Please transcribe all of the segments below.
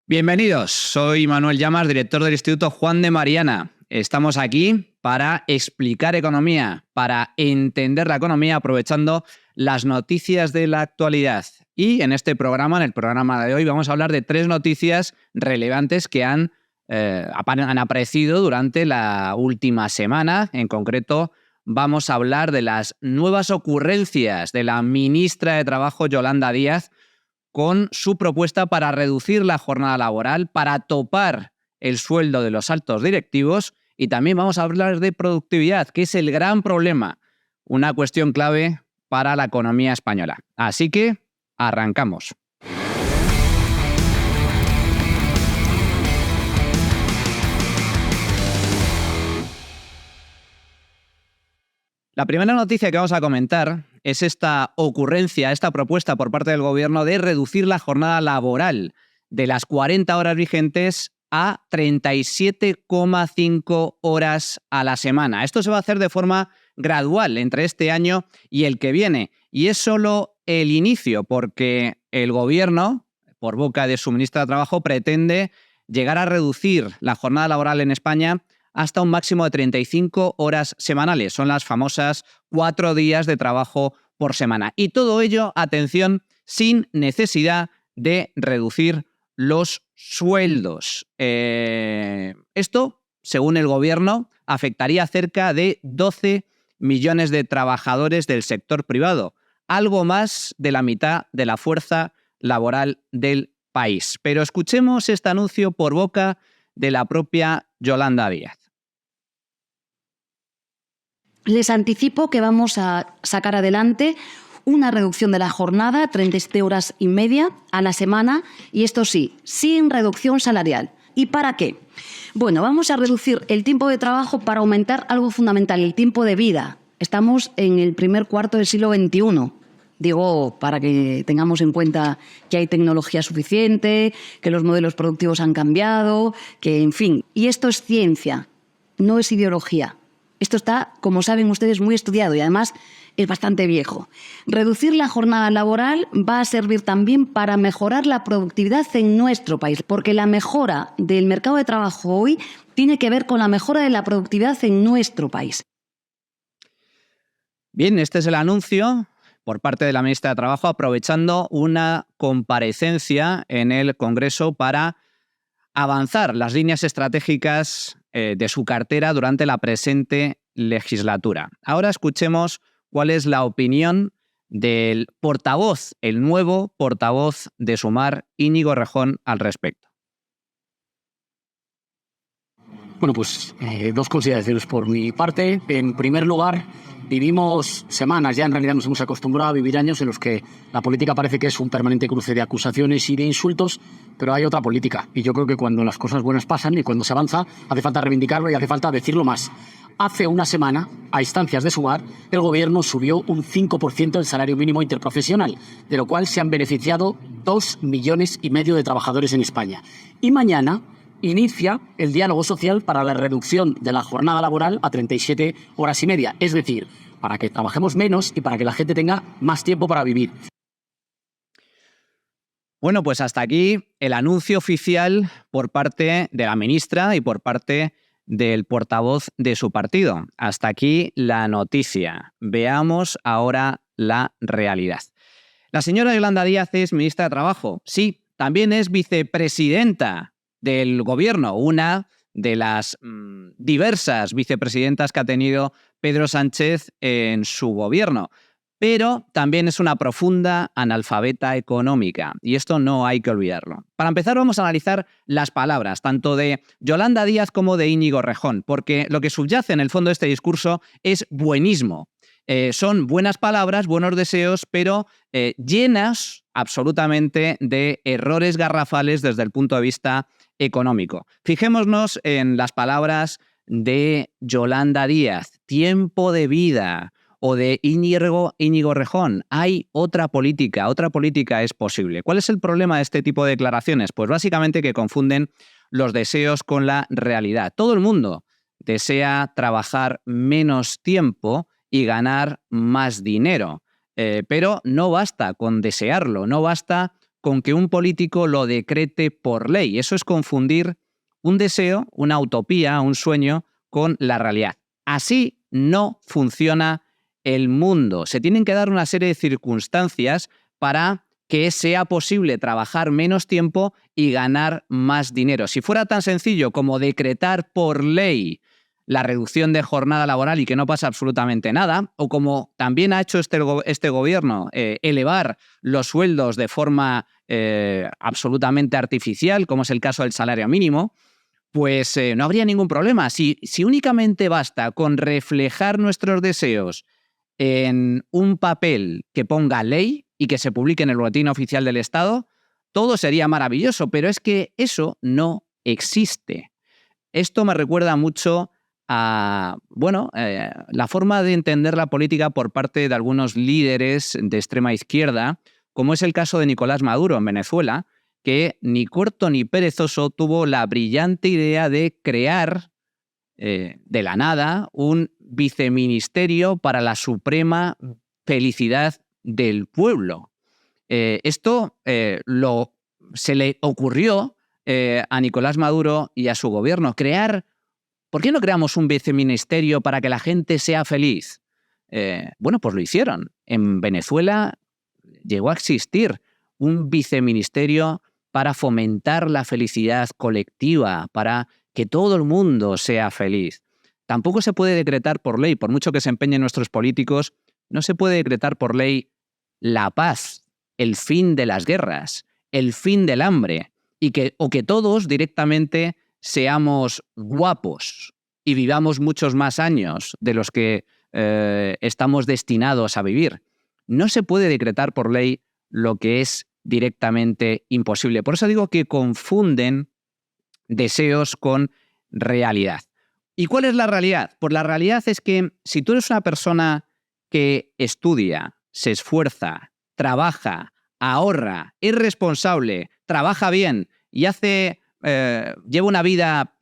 Bienvenidos, soy Manuel Llamas, director del Instituto Juan de Mariana. Estamos aquí para explicar economía, para entender la economía aprovechando las noticias de la actualidad. Y en este programa, en el programa de hoy, vamos a hablar de 3 noticias relevantes que han aparecido durante la última semana. En concreto, vamos a hablar de las nuevas ocurrencias de la ministra de Trabajo, Yolanda Díaz, con su propuesta para reducir la jornada laboral, para topar el sueldo de los altos directivos, y también vamos a hablar de productividad, que es el gran problema, una cuestión clave para la economía española. Así que arrancamos. La primera noticia que vamos a comentar es esta ocurrencia, esta propuesta por parte del Gobierno de reducir la jornada laboral de las 40 horas vigentes a 37,5 horas a la semana. Esto se va a hacer de forma gradual entre este año y el que viene. Y es solo el inicio, porque el Gobierno, por boca de su ministra de Trabajo, pretende llegar a reducir la jornada laboral en España hasta un máximo de 35 horas semanales. Son las famosas 4 días de trabajo por semana. Y todo ello, atención, sin necesidad de reducir los sueldos. Esto, según el Gobierno, afectaría a cerca de 12 millones de trabajadores del sector privado, algo más de la mitad de la fuerza laboral del país. Pero escuchemos este anuncio por boca de la propia Yolanda Díaz. Les anticipo que vamos a sacar adelante una reducción de la jornada, 37 horas y media a la semana, y esto sí, sin reducción salarial. ¿Y para qué? Bueno, vamos a reducir el tiempo de trabajo para aumentar algo fundamental, el tiempo de vida. Estamos en el primer cuarto del siglo XXI. Digo, para que tengamos en cuenta que hay tecnología suficiente, que los modelos productivos han cambiado, que, en fin. Y esto es ciencia, no es ideología. Esto está, como saben ustedes, muy estudiado y además es bastante viejo. Reducir la jornada laboral va a servir también para mejorar la productividad en nuestro país, porque la mejora del mercado de trabajo hoy tiene que ver con la mejora de la productividad en nuestro país. Bien, este es el anuncio por parte de la ministra de Trabajo, aprovechando una comparecencia en el Congreso para avanzar las líneas estratégicas de su cartera durante la presente legislatura. Ahora escuchemos cuál es la opinión del portavoz, el nuevo portavoz de Sumar, Íñigo Errejón, al respecto. Bueno, pues 2 consideraciones por mi parte. En primer lugar, vivimos semanas, ya en realidad nos hemos acostumbrado a vivir años en los que la política parece que es un permanente cruce de acusaciones y de insultos, pero hay otra política. Y yo creo que cuando las cosas buenas pasan y cuando se avanza, hace falta reivindicarlo y hace falta decirlo más. Hace una semana, a instancias de Sumar, el Gobierno subió un 5% el salario mínimo interprofesional, de lo cual se han beneficiado 2,5 millones de trabajadores en España. Y mañana inicia el diálogo social para la reducción de la jornada laboral a 37 horas y media. Es decir, para que trabajemos menos y para que la gente tenga más tiempo para vivir. Bueno, pues hasta aquí el anuncio oficial por parte de la ministra y por parte del portavoz de su partido. Hasta aquí la noticia. Veamos ahora la realidad. La señora Yolanda Díaz es ministra de Trabajo. Sí, también es vicepresidenta del Gobierno, una de las diversas vicepresidentas que ha tenido Pedro Sánchez en su gobierno. Pero también es una profunda analfabeta económica, y esto no hay que olvidarlo. Para empezar, vamos a analizar las palabras, tanto de Yolanda Díaz como de Íñigo Errejón, porque lo que subyace en el fondo de este discurso es buenismo. Son buenas palabras, buenos deseos, pero llenas absolutamente de errores garrafales desde el punto de vista económico. Fijémonos en las palabras de Yolanda Díaz, tiempo de vida, o de Íñigo Errejón. Hay otra política es posible. ¿Cuál es el problema de este tipo de declaraciones? Pues básicamente que confunden los deseos con la realidad. Todo el mundo desea trabajar menos tiempo y ganar más dinero, pero no basta con desearlo, no basta con que un político lo decrete por ley. Eso es confundir un deseo, una utopía, un sueño con la realidad. Así no funciona el mundo. Se tienen que dar una serie de circunstancias para que sea posible trabajar menos tiempo y ganar más dinero. Si fuera tan sencillo como decretar por ley la reducción de jornada laboral y que no pasa absolutamente nada, o como también ha hecho este gobierno, elevar los sueldos de forma absolutamente artificial, como es el caso del salario mínimo, pues no habría ningún problema. Si únicamente basta con reflejar nuestros deseos en un papel que ponga ley y que se publique en el Boletín Oficial del Estado, todo sería maravilloso, pero es que eso no existe. Esto me recuerda mucho a la forma de entender la política por parte de algunos líderes de extrema izquierda, como es el caso de Nicolás Maduro en Venezuela, que ni corto ni perezoso tuvo la brillante idea de crear de la nada un viceministerio para la suprema felicidad del pueblo. Esto se le ocurrió a Nicolás Maduro y a su gobierno crear. ¿Por qué no creamos un viceministerio para que la gente sea feliz? Pues lo hicieron. En Venezuela llegó a existir un viceministerio para fomentar la felicidad colectiva, para que todo el mundo sea feliz. Tampoco se puede decretar por ley, por mucho que se empeñen nuestros políticos, no se puede decretar por ley la paz, el fin de las guerras, el fin del hambre, o que todos directamente seamos guapos y vivamos muchos más años de los que estamos destinados a vivir. No se puede decretar por ley lo que es directamente imposible. Por eso digo que confunden deseos con realidad. ¿Y cuál es la realidad? Pues la realidad es que si tú eres una persona que estudia, se esfuerza, trabaja, ahorra, es responsable, trabaja bien y lleva una vida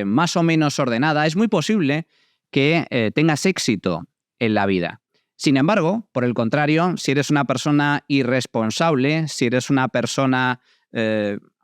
más o menos ordenada, es muy posible que tengas éxito en la vida. Sin embargo, por el contrario, si eres una persona irresponsable, si eres una persona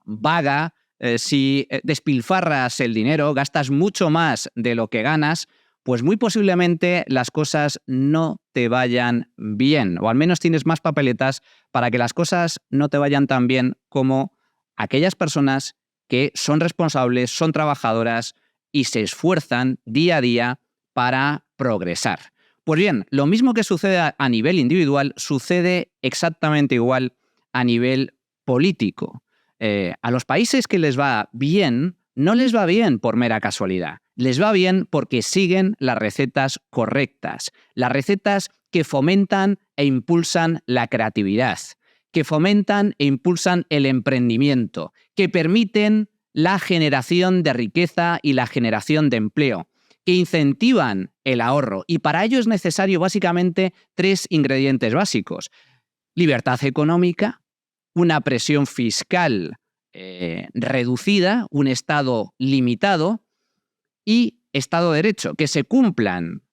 vaga, si despilfarras el dinero, gastas mucho más de lo que ganas, pues muy posiblemente las cosas no te vayan bien, o al menos tienes más papeletas para que las cosas no te vayan tan bien como aquellas personas que son responsables, son trabajadoras y se esfuerzan día a día para progresar. Pues bien, lo mismo que sucede a nivel individual, sucede exactamente igual a nivel político. A los países que les va bien, no les va bien por mera casualidad. Les va bien porque siguen las recetas correctas, las recetas que fomentan e impulsan la creatividad, que fomentan e impulsan el emprendimiento, que permiten la generación de riqueza y la generación de empleo, que incentivan el ahorro. Y para ello es necesario básicamente 3 ingredientes básicos: libertad económica, una presión fiscal reducida, un Estado limitado y Estado de Derecho, que se cumplan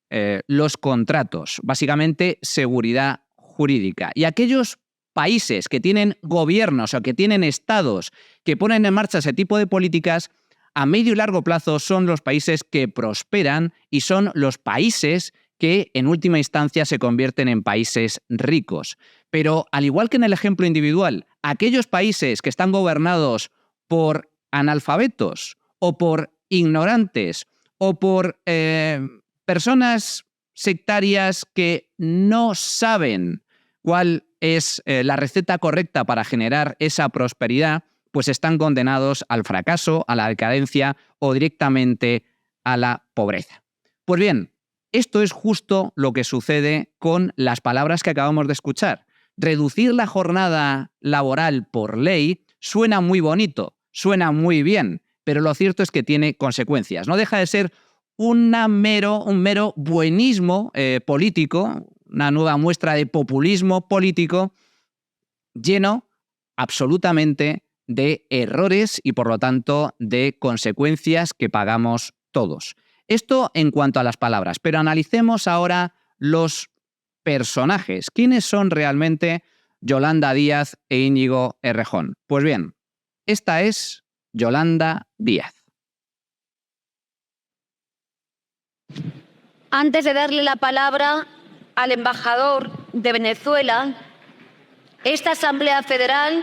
los contratos, básicamente seguridad jurídica. Y aquellos países que tienen gobiernos o que tienen estados que ponen en marcha ese tipo de políticas, a medio y largo plazo son los países que prosperan y son los países que en última instancia se convierten en países ricos. Pero al igual que en el ejemplo individual, aquellos países que están gobernados por analfabetos o por ignorantes o por personas sectarias que no saben cuál es la receta correcta para generar esa prosperidad, pues están condenados al fracaso, a la decadencia o directamente a la pobreza. Pues bien, esto es justo lo que sucede con las palabras que acabamos de escuchar. Reducir la jornada laboral por ley suena muy bonito, suena muy bien, pero lo cierto es que tiene consecuencias. No deja de ser un mero buenismo político, una nueva muestra de populismo político lleno absolutamente de errores y, por lo tanto, de consecuencias que pagamos todos. Esto en cuanto a las palabras, pero analicemos ahora los personajes. ¿Quiénes son realmente Yolanda Díaz e Íñigo Errejón. Pues bien, esta es Yolanda Díaz. Antes de darle la palabra al embajador de Venezuela, esta Asamblea Federal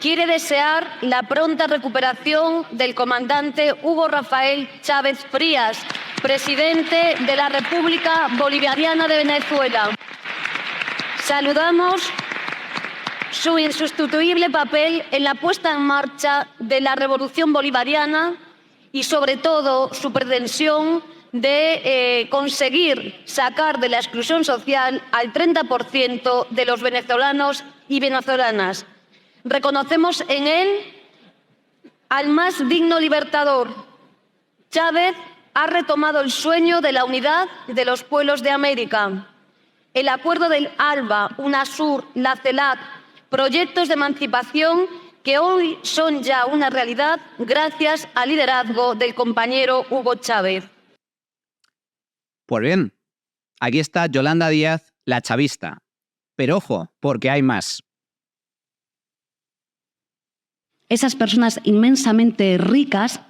quiere desear la pronta recuperación del comandante Hugo Rafael Chávez Frías, presidente de la República Bolivariana de Venezuela. Saludamos su insustituible papel en la puesta en marcha de la Revolución Bolivariana y, sobre todo, su pretensión de conseguir sacar de la exclusión social al 30% de los venezolanos y venezolanas. Reconocemos en él al más digno libertador. Chávez ha retomado el sueño de la unidad de los pueblos de América. El acuerdo del ALBA, UNASUR, la CELAC, proyectos de emancipación que hoy son ya una realidad gracias al liderazgo del compañero Hugo Chávez. Pues bien, aquí está Yolanda Díaz, la chavista. Pero ojo, porque hay más. Esas personas inmensamente ricas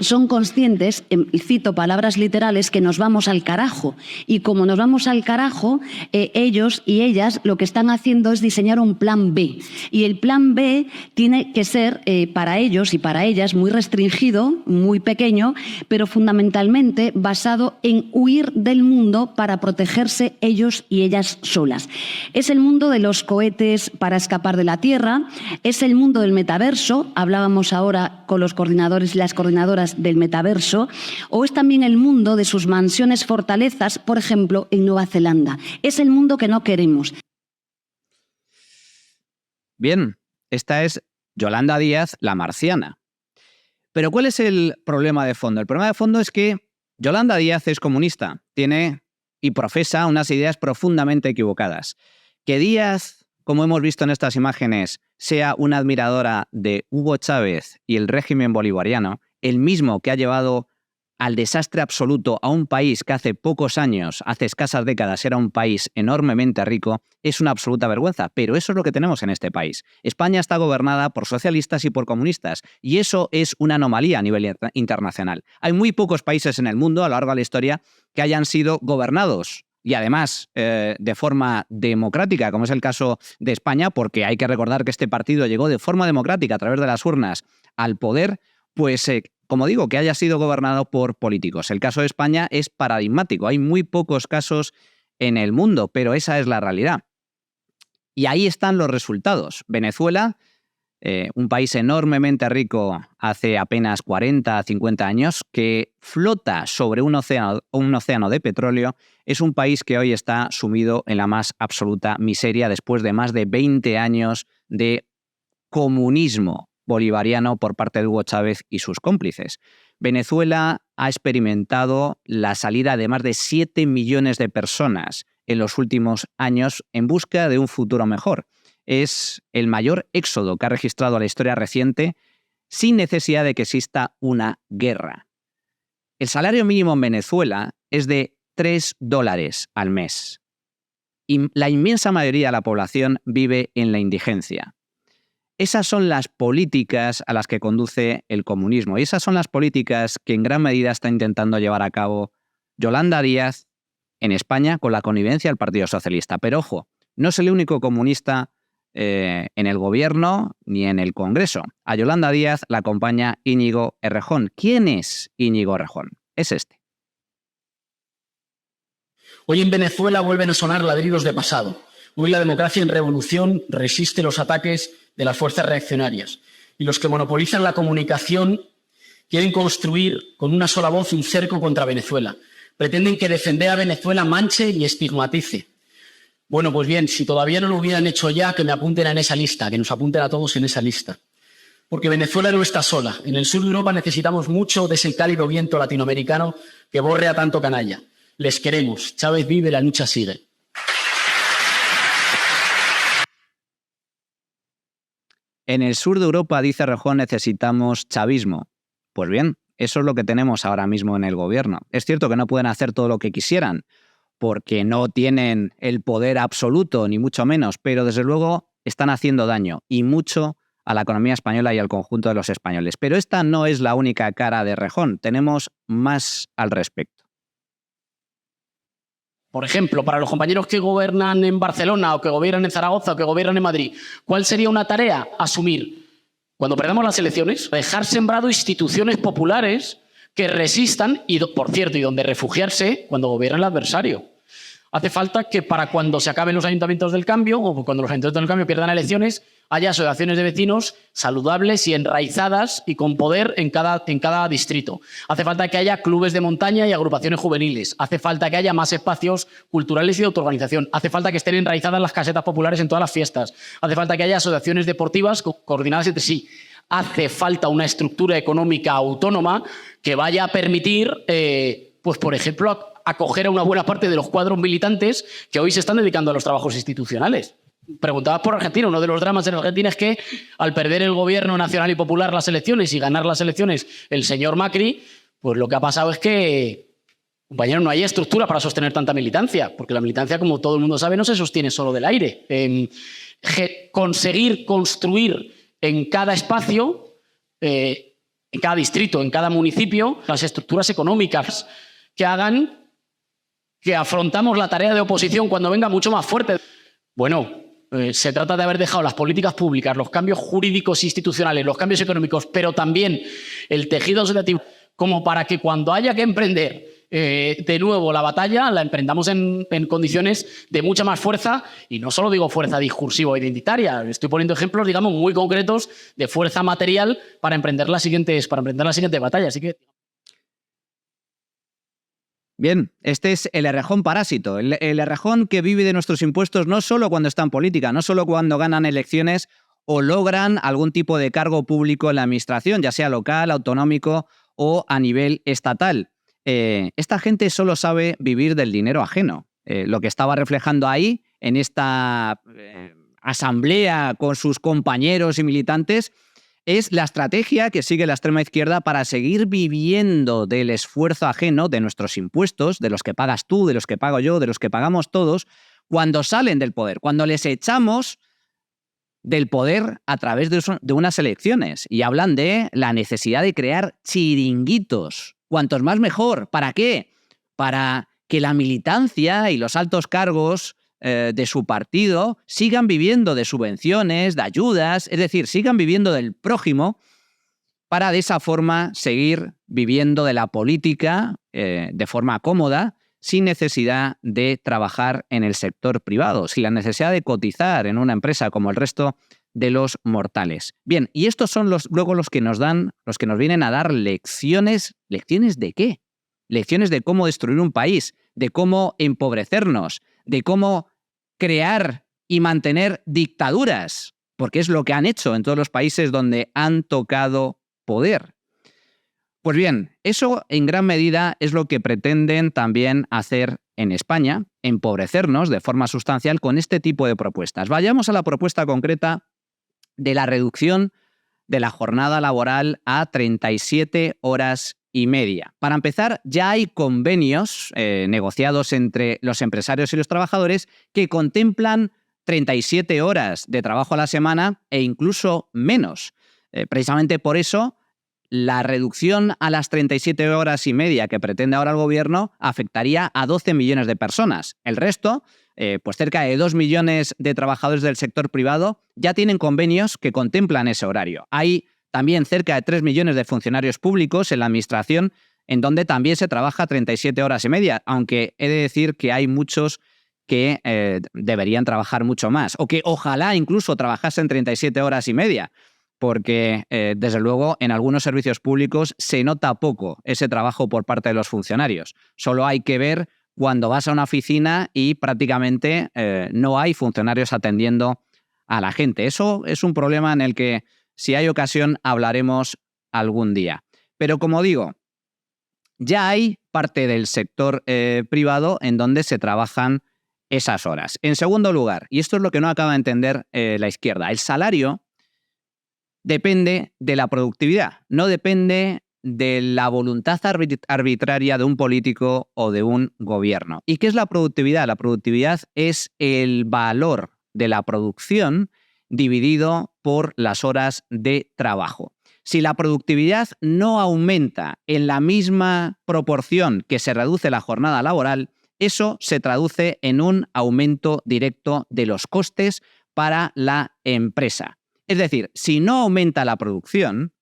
son conscientes, y cito palabras literales, que nos vamos al carajo. Y como nos vamos al carajo, ellos y ellas lo que están haciendo es diseñar un plan B. Y el plan B tiene que ser para ellos y para ellas muy restringido, muy pequeño, pero fundamentalmente basado en huir del mundo para protegerse ellos y ellas solas. Es el mundo de los cohetes para escapar de la Tierra, es el mundo del metaverso, hablábamos ahora con los coordinadores y las coordinadoras del metaverso, o es también el mundo de sus mansiones fortalezas, por ejemplo, en Nueva Zelanda. Es el mundo que no queremos. Bien, esta es Yolanda Díaz, la marciana. Pero ¿cuál es el problema de fondo? El problema de fondo es que Yolanda Díaz es comunista, tiene y profesa unas ideas profundamente equivocadas. Que Díaz, como hemos visto en estas imágenes, sea una admiradora de Hugo Chávez y el régimen bolivariano, el mismo que ha llevado al desastre absoluto a un país que hace pocos años, hace escasas décadas, era un país enormemente rico, es una absoluta vergüenza. Pero eso es lo que tenemos en este país. España está gobernada por socialistas y por comunistas, y eso es una anomalía a nivel internacional. Hay muy pocos países en el mundo, a lo largo de la historia, que hayan sido gobernados y además de forma democrática, como es el caso de España, porque hay que recordar que este partido llegó de forma democrática a través de las urnas al poder. Pues, como digo, que haya sido gobernado por políticos. El caso de España es paradigmático. Hay muy pocos casos en el mundo, pero esa es la realidad. Y ahí están los resultados. Venezuela, un país enormemente rico hace apenas 40, 50 años, que flota sobre un océano de petróleo, es un país que hoy está sumido en la más absoluta miseria después de más de 20 años de comunismo bolivariano por parte de Hugo Chávez y sus cómplices. Venezuela ha experimentado la salida de más de 7 millones de personas en los últimos años en busca de un futuro mejor. Es el mayor éxodo que ha registrado la historia reciente sin necesidad de que exista una guerra. El salario mínimo en Venezuela es de $3 al mes. Y la inmensa mayoría de la población vive en la indigencia. Esas son las políticas a las que conduce el comunismo y esas son las políticas que en gran medida está intentando llevar a cabo Yolanda Díaz en España con la connivencia del Partido Socialista. Pero ojo, no es el único comunista en el gobierno ni en el Congreso. A Yolanda Díaz la acompaña Íñigo Errejón. ¿Quién es Íñigo Errejón? Es este. Hoy en Venezuela vuelven a sonar ladridos de pasado. Hoy la democracia en revolución resiste los ataques de las fuerzas reaccionarias. Y los que monopolizan la comunicación quieren construir con una sola voz un cerco contra Venezuela. Pretenden que defender a Venezuela manche y estigmatice. Bueno, pues bien, si todavía no lo hubieran hecho ya, que me apunten en esa lista, que nos apunten a todos en esa lista. Porque Venezuela no está sola. En el sur de Europa necesitamos mucho de ese cálido viento latinoamericano que borre a tanto canalla. Les queremos. Chávez vive, la lucha sigue. En el sur de Europa, dice Errejón, necesitamos chavismo. Pues bien, eso es lo que tenemos ahora mismo en el gobierno. Es cierto que no pueden hacer todo lo que quisieran, porque no tienen el poder absoluto, ni mucho menos, pero desde luego están haciendo daño, y mucho, a la economía española y al conjunto de los españoles. Pero esta no es la única cara de Errejón, tenemos más al respecto. Por ejemplo, para los compañeros que gobiernan en Barcelona o que gobiernan en Zaragoza o que gobiernan en Madrid, ¿cuál sería una tarea? Asumir, cuando perdamos las elecciones, dejar sembrado instituciones populares que resistan y, por cierto, y donde refugiarse cuando gobierna el adversario. Hace falta que para cuando se acaben los ayuntamientos del cambio o cuando los ayuntamientos del cambio pierdan elecciones, haya asociaciones de vecinos saludables y enraizadas y con poder en cada distrito. Hace falta que haya clubes de montaña y agrupaciones juveniles. Hace falta que haya más espacios culturales y de autoorganización. Hace falta que estén enraizadas las casetas populares en todas las fiestas. Hace falta que haya asociaciones deportivas coordinadas entre sí. Hace falta una estructura económica autónoma que vaya a permitir, pues por ejemplo, acoger a una buena parte de los cuadros militantes que hoy se están dedicando a los trabajos institucionales. Preguntabas por Argentina. Uno de los dramas en Argentina es que al perder el gobierno nacional y popular las elecciones y ganar las elecciones el señor Macri, pues lo que ha pasado es que, compañero, no hay estructura para sostener tanta militancia, porque la militancia, como todo el mundo sabe, no se sostiene solo del aire. Conseguir construir en cada espacio, en cada distrito, en cada municipio, las estructuras económicas que hagan que afrontamos la tarea de oposición cuando venga mucho más fuerte. Bueno, se trata de haber dejado las políticas públicas, los cambios jurídicos institucionales, los cambios económicos, pero también el tejido asociativo, como para que cuando haya que emprender de nuevo la batalla, la emprendamos en condiciones de mucha más fuerza, y no solo digo fuerza discursiva o identitaria, estoy poniendo ejemplos, digamos, muy concretos de fuerza material para emprender la siguiente batalla. Así que... Bien, este es el Errejón parásito, el Errejón que vive de nuestros impuestos no solo cuando está en política, no solo cuando ganan elecciones o logran algún tipo de cargo público en la administración, ya sea local, autonómico o a nivel estatal. Esta gente solo sabe vivir del dinero ajeno. Lo que estaba reflejando ahí, en esta asamblea con sus compañeros y militantes, es la estrategia que sigue la extrema izquierda para seguir viviendo del esfuerzo ajeno, de nuestros impuestos, de los que pagas tú, de los que pago yo, de los que pagamos todos, cuando salen del poder, cuando les echamos del poder a través de unas elecciones. Y hablan de la necesidad de crear chiringuitos. Cuantos más mejor. ¿Para qué? Para que la militancia y los altos cargos de su partido sigan viviendo de subvenciones, de ayudas, es decir, sigan viviendo del prójimo, para de esa forma seguir viviendo de la política de forma cómoda, sin necesidad de trabajar en el sector privado, sin la necesidad de cotizar en una empresa como el resto de los mortales. Bien, y estos son luego los que nos vienen a dar lecciones. ¿Lecciones de qué? Lecciones de cómo destruir un país, de cómo empobrecernos, de cómo crear y mantener dictaduras, porque es lo que han hecho en todos los países donde han tocado poder. Pues bien, eso en gran medida es lo que pretenden también hacer en España, empobrecernos de forma sustancial con este tipo de propuestas. Vayamos a la propuesta concreta de la reducción de la jornada laboral a 37 horas y media. Para empezar, ya hay convenios negociados entre los empresarios y los trabajadores que contemplan 37 horas de trabajo a la semana e incluso menos. Precisamente por eso, la reducción a las 37 horas y media que pretende ahora el gobierno afectaría a 12 millones de personas. El resto, pues cerca de 2 millones de trabajadores del sector privado, ya tienen convenios que contemplan ese horario. Hay también cerca de 3 millones de funcionarios públicos en la administración en donde también se trabaja 37 horas y media, aunque he de decir que hay muchos que deberían trabajar mucho más, o que ojalá incluso trabajasen 37 horas y media, porque desde luego en algunos servicios públicos se nota poco ese trabajo por parte de los funcionarios. Solo hay que ver cuando vas a una oficina y prácticamente no hay funcionarios atendiendo a la gente. Eso es un problema en el que, si hay ocasión, hablaremos algún día. Pero como digo, ya hay parte del sector privado en donde se trabajan esas horas. En segundo lugar, y esto es lo que no acaba de entender la izquierda, el salario depende de la productividad, no depende de la voluntad arbitraria de un político o de un gobierno. ¿Y qué es la productividad? La productividad es el valor de la producción dividido por las horas de trabajo. Si la productividad no aumenta en la misma proporción que se reduce la jornada laboral, eso se traduce en un aumento directo de los costes para la empresa. Es decir, si no aumenta la producción,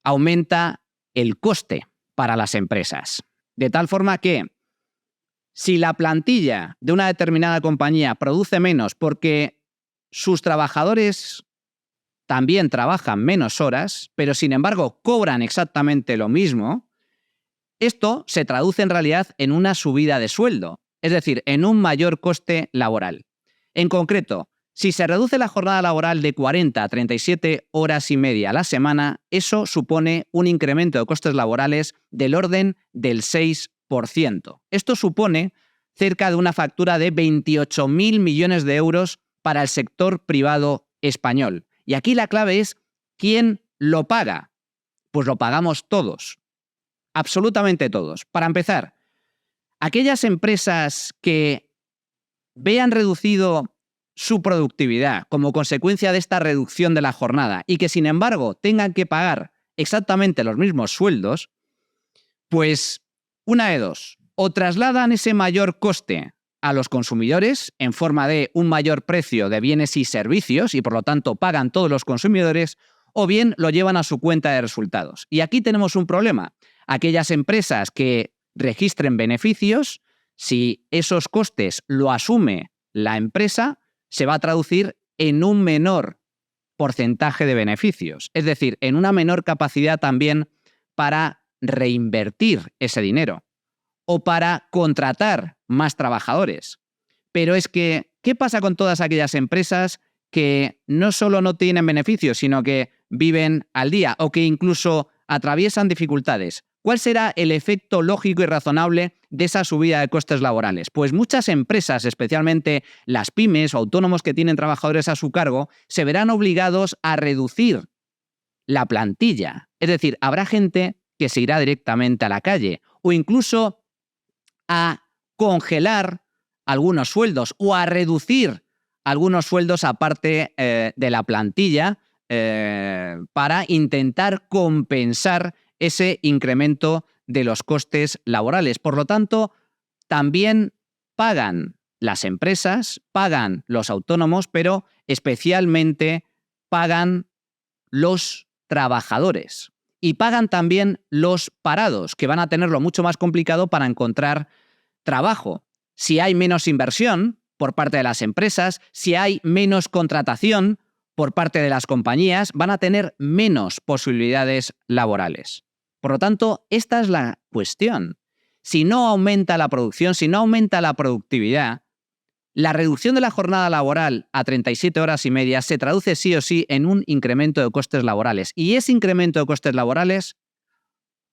aumenta el coste para las empresas. De tal forma que si la plantilla de una determinada compañía produce menos porque sus trabajadores también trabajan menos horas, pero sin embargo cobran exactamente lo mismo, esto se traduce en realidad en una subida de sueldo, es decir, en un mayor coste laboral. En concreto, si se reduce la jornada laboral de 40 a 37 horas y media a la semana, eso supone un incremento de costes laborales del orden del 6%. Esto supone cerca de una factura de 28.000 millones de euros para el sector privado español. Y aquí la clave es ¿quién lo paga? Pues lo pagamos todos, absolutamente todos. Para empezar, aquellas empresas que vean reducido su productividad como consecuencia de esta reducción de la jornada y que sin embargo tengan que pagar exactamente los mismos sueldos, pues una de dos, o trasladan ese mayor coste a los consumidores en forma de un mayor precio de bienes y servicios y por lo tanto pagan todos los consumidores, o bien lo llevan a su cuenta de resultados. Y aquí tenemos un problema. Aquellas empresas que registren beneficios, si esos costes lo asume la empresa, se va a traducir en un menor porcentaje de beneficios, es decir, en una menor capacidad también para reinvertir ese dinero o para contratar más trabajadores. Pero es que, ¿qué pasa con todas aquellas empresas que no solo no tienen beneficios, sino que viven al día o que incluso atraviesan dificultades? ¿Cuál será el efecto lógico y razonable de esa subida de costes laborales? Pues muchas empresas, especialmente las pymes o autónomos que tienen trabajadores a su cargo, se verán obligados a reducir la plantilla. Es decir, habrá gente que se irá directamente a la calle o incluso a congelar algunos sueldos o a reducir algunos sueldos aparte de la plantilla para intentar compensar ese incremento de los costes laborales. Por lo tanto, también pagan las empresas, pagan los autónomos, pero especialmente pagan los trabajadores. Y pagan también los parados, que van a tenerlo mucho más complicado para encontrar trabajo. Si hay menos inversión por parte de las empresas, si hay menos contratación por parte de las compañías, van a tener menos posibilidades laborales. Por lo tanto, esta es la cuestión. Si no aumenta la producción, si no aumenta la productividad, la reducción de la jornada laboral a 37 horas y media se traduce sí o sí en un incremento de costes laborales. Y ese incremento de costes laborales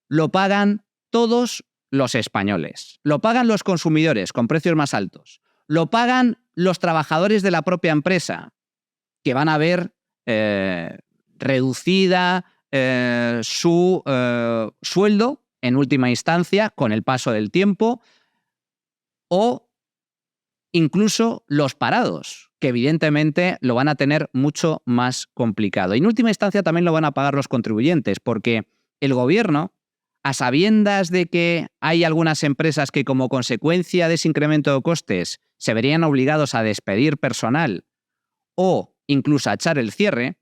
lo pagan todos los españoles. Lo pagan los consumidores con precios más altos. Lo pagan los trabajadores de la propia empresa, que van a ver reducida su sueldo en última instancia con el paso del tiempo, o incluso los parados, que evidentemente lo van a tener mucho más complicado. Y en última instancia también lo van a pagar los contribuyentes, porque el gobierno, a sabiendas de que hay algunas empresas que como consecuencia de ese incremento de costes se verían obligados a despedir personal o incluso a echar el cierre,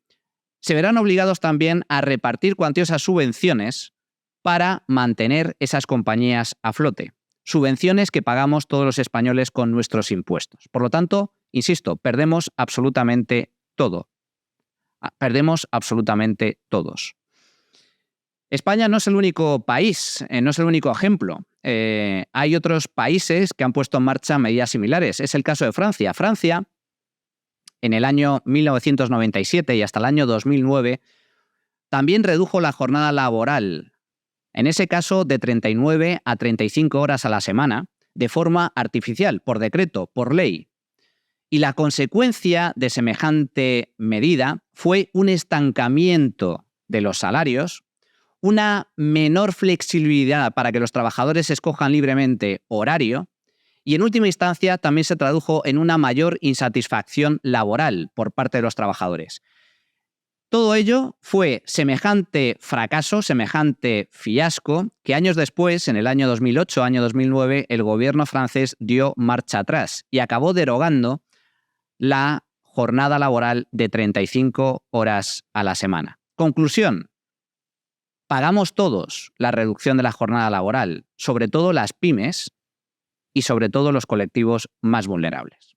se verán obligados también a repartir cuantiosas subvenciones para mantener esas compañías a flote. Subvenciones que pagamos todos los españoles con nuestros impuestos. Por lo tanto, insisto, perdemos absolutamente todo. Perdemos absolutamente todos. España no es el único país, no es el único ejemplo. Hay otros países que han puesto en marcha medidas similares. Es el caso de Francia. Francia, en el año 1997 y hasta el año 2009, también redujo la jornada laboral, en ese caso de 39 a 35 horas a la semana, de forma artificial, por decreto, por ley. Y la consecuencia de semejante medida fue un estancamiento de los salarios, una menor flexibilidad para que los trabajadores escojan libremente horario y, en última instancia, también se tradujo en una mayor insatisfacción laboral por parte de los trabajadores. Todo ello fue semejante fracaso, semejante fiasco, que años después, en el año 2008, año 2009, el gobierno francés dio marcha atrás y acabó derogando la jornada laboral de 35 horas a la semana. Conclusión: pagamos todos la reducción de la jornada laboral, sobre todo las pymes y sobre todo los colectivos más vulnerables.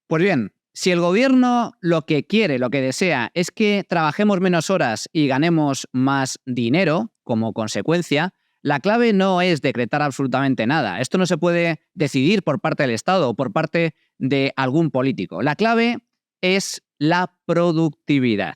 Pues bien, si el gobierno lo que quiere, lo que desea, es que trabajemos menos horas y ganemos más dinero como consecuencia, la clave no es decretar absolutamente nada. Esto no se puede decidir por parte del Estado o por parte de algún político. La clave es la productividad.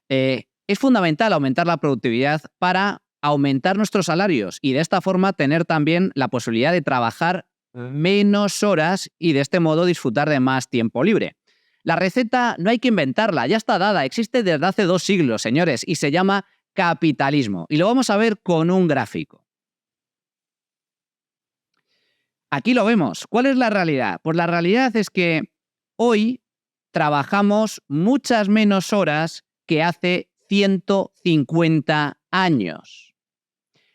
Es fundamental aumentar la productividad para aumentar nuestros salarios y de esta forma tener también la posibilidad de trabajar menos horas y de este modo disfrutar de más tiempo libre. La receta no hay que inventarla, ya está dada, existe desde hace 2 siglos, señores, y se llama capitalismo. Y lo vamos a ver con un gráfico. Aquí lo vemos. ¿Cuál es la realidad? Pues la realidad es que hoy trabajamos muchas menos horas que hace 150 años.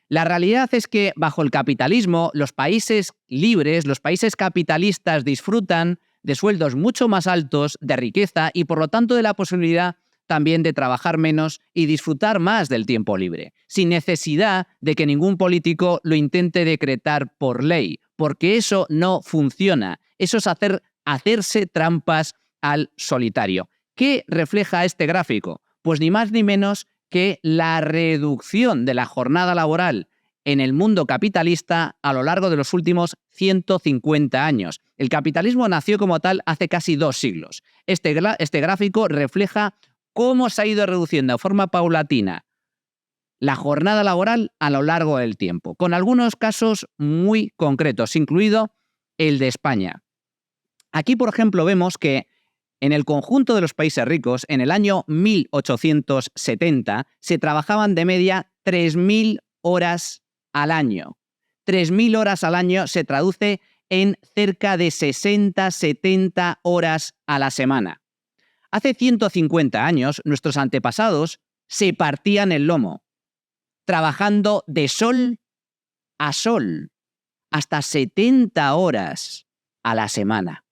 La realidad es que bajo el capitalismo, los países libres, los países capitalistas disfrutan de sueldos mucho más altos, de riqueza y por lo tanto de la posibilidad también de trabajar menos y disfrutar más del tiempo libre, sin necesidad de que ningún político lo intente decretar por ley, porque eso no funciona. Eso es hacerse trampas al solitario. ¿Qué refleja este gráfico? Pues ni más ni menos que la reducción de la jornada laboral en el mundo capitalista a lo largo de los últimos 150 años. El capitalismo nació como tal hace casi 2 siglos. Este gráfico refleja cómo se ha ido reduciendo de forma paulatina la jornada laboral a lo largo del tiempo, con algunos casos muy concretos, incluido el de España. Aquí, por ejemplo, vemos que en el conjunto de los países ricos, en el año 1870, se trabajaban de media 3.000 horas al año. 3.000 horas al año se traduce en cerca de 60-70 horas a la semana. Hace 150 años, nuestros antepasados se partían el lomo, trabajando de sol a sol, hasta 70 horas a la semana.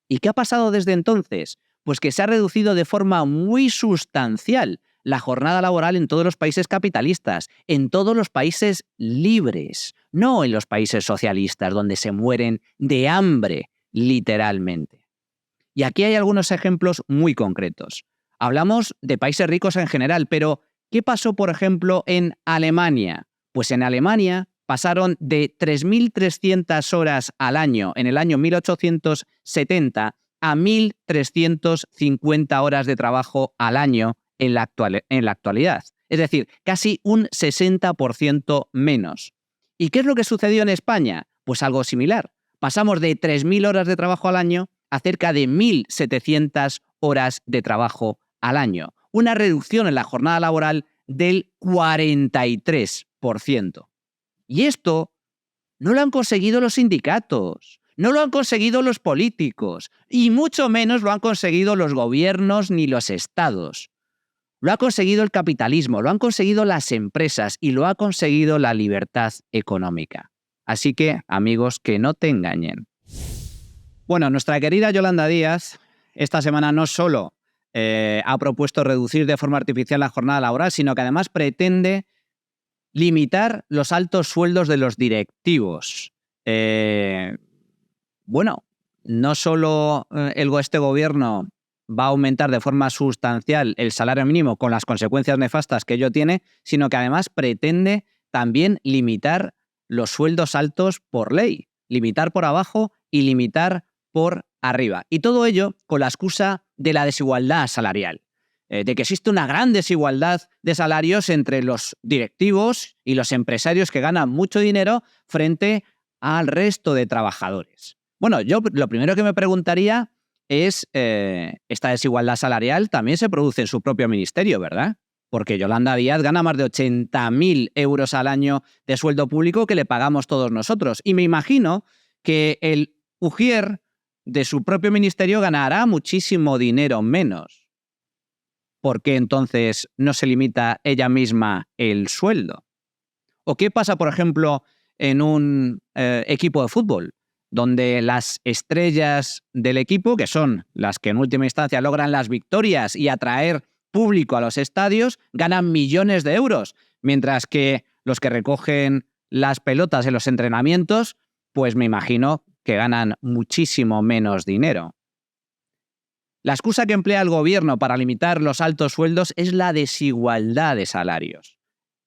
¿Y qué ha pasado desde entonces? Pues que se ha reducido de forma muy sustancial la jornada laboral en todos los países capitalistas, en todos los países libres, no en los países socialistas, donde se mueren de hambre, literalmente. Y aquí hay algunos ejemplos muy concretos. Hablamos de países ricos en general, pero ¿qué pasó, por ejemplo, en Alemania? Pues en Alemania pasaron de 3.300 horas al año en el año 1870 a 1.350 horas de trabajo al año en la actualidad. Es decir, casi un 60% menos. ¿Y qué es lo que sucedió en España? Pues algo similar. Pasamos de 3.000 horas de trabajo al año a cerca de 1.700 horas de trabajo al año. Una reducción en la jornada laboral del 43%. Y esto no lo han conseguido los sindicatos, no lo han conseguido los políticos, y mucho menos lo han conseguido los gobiernos ni los estados. Lo ha conseguido el capitalismo, lo han conseguido las empresas y lo ha conseguido la libertad económica. Así que, amigos, que no te engañen. Bueno, nuestra querida Yolanda Díaz esta semana no solo ha propuesto reducir de forma artificial la jornada laboral, sino que además pretende limitar los altos sueldos de los directivos. Bueno, no solo este gobierno va a aumentar de forma sustancial el salario mínimo con las consecuencias nefastas que ello tiene, sino que además pretende también limitar los sueldos altos por ley, limitar por abajo y limitar por arriba. Y todo ello con la excusa de la desigualdad salarial, de que existe una gran desigualdad de salarios entre los directivos y los empresarios que ganan mucho dinero frente al resto de trabajadores. Bueno, yo lo primero que me preguntaría es, esta desigualdad salarial también se produce en su propio ministerio, ¿verdad? porque Yolanda Díaz gana más de 80.000 euros al año de sueldo público que le pagamos todos nosotros. Y me imagino que el ujier de su propio ministerio ganará muchísimo dinero menos. ¿Por qué entonces no se limita ella misma el sueldo? ¿O qué pasa, por ejemplo, en un equipo de fútbol, donde las estrellas del equipo, que son las que en última instancia logran las victorias y atraer público a los estadios, ganan millones de euros, mientras que los que recogen las pelotas en los entrenamientos, pues me imagino que ganan muchísimo menos dinero? La excusa que emplea el gobierno para limitar los altos sueldos es la desigualdad de salarios.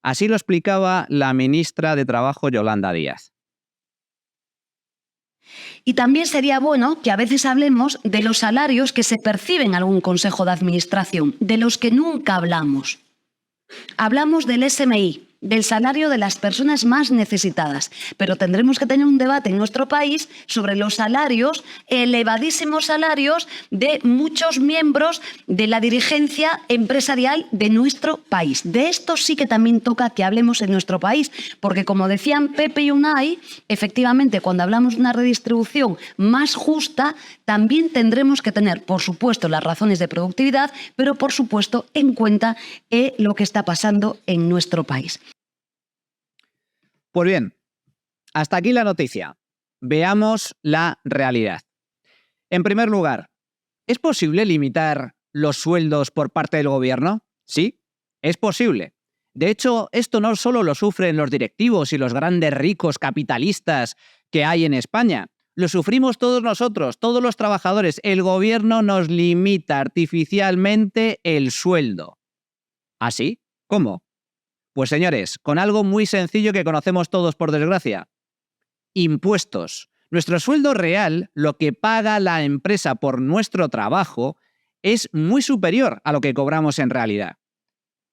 Así lo explicaba la ministra de Trabajo, Yolanda Díaz. Y también sería bueno que a veces hablemos de los salarios que se perciben en algún consejo de administración, de los que nunca hablamos. Hablamos del SMI, del salario de las personas más necesitadas, pero tendremos que tener un debate en nuestro país sobre los salarios, elevadísimos salarios de muchos miembros de la dirigencia empresarial de nuestro país. De esto sí que también toca que hablemos en nuestro país, porque como decían Pepe y Unai, efectivamente cuando hablamos de una redistribución más justa, también tendremos que tener, por supuesto, las razones de productividad, pero por supuesto en cuenta lo que está pasando en nuestro país. Pues bien, hasta aquí la noticia. Veamos la realidad. En primer lugar, ¿es posible limitar los sueldos por parte del gobierno? Sí, es posible. De hecho, esto no solo lo sufren los directivos y los grandes ricos capitalistas que hay en España. Lo sufrimos todos nosotros, todos los trabajadores. El gobierno nos limita artificialmente el sueldo. ¿Ah, sí? ¿Cómo? Pues señores, con algo muy sencillo que conocemos todos por desgracia. Impuestos. Nuestro sueldo real, lo que paga la empresa por nuestro trabajo, es muy superior a lo que cobramos en realidad.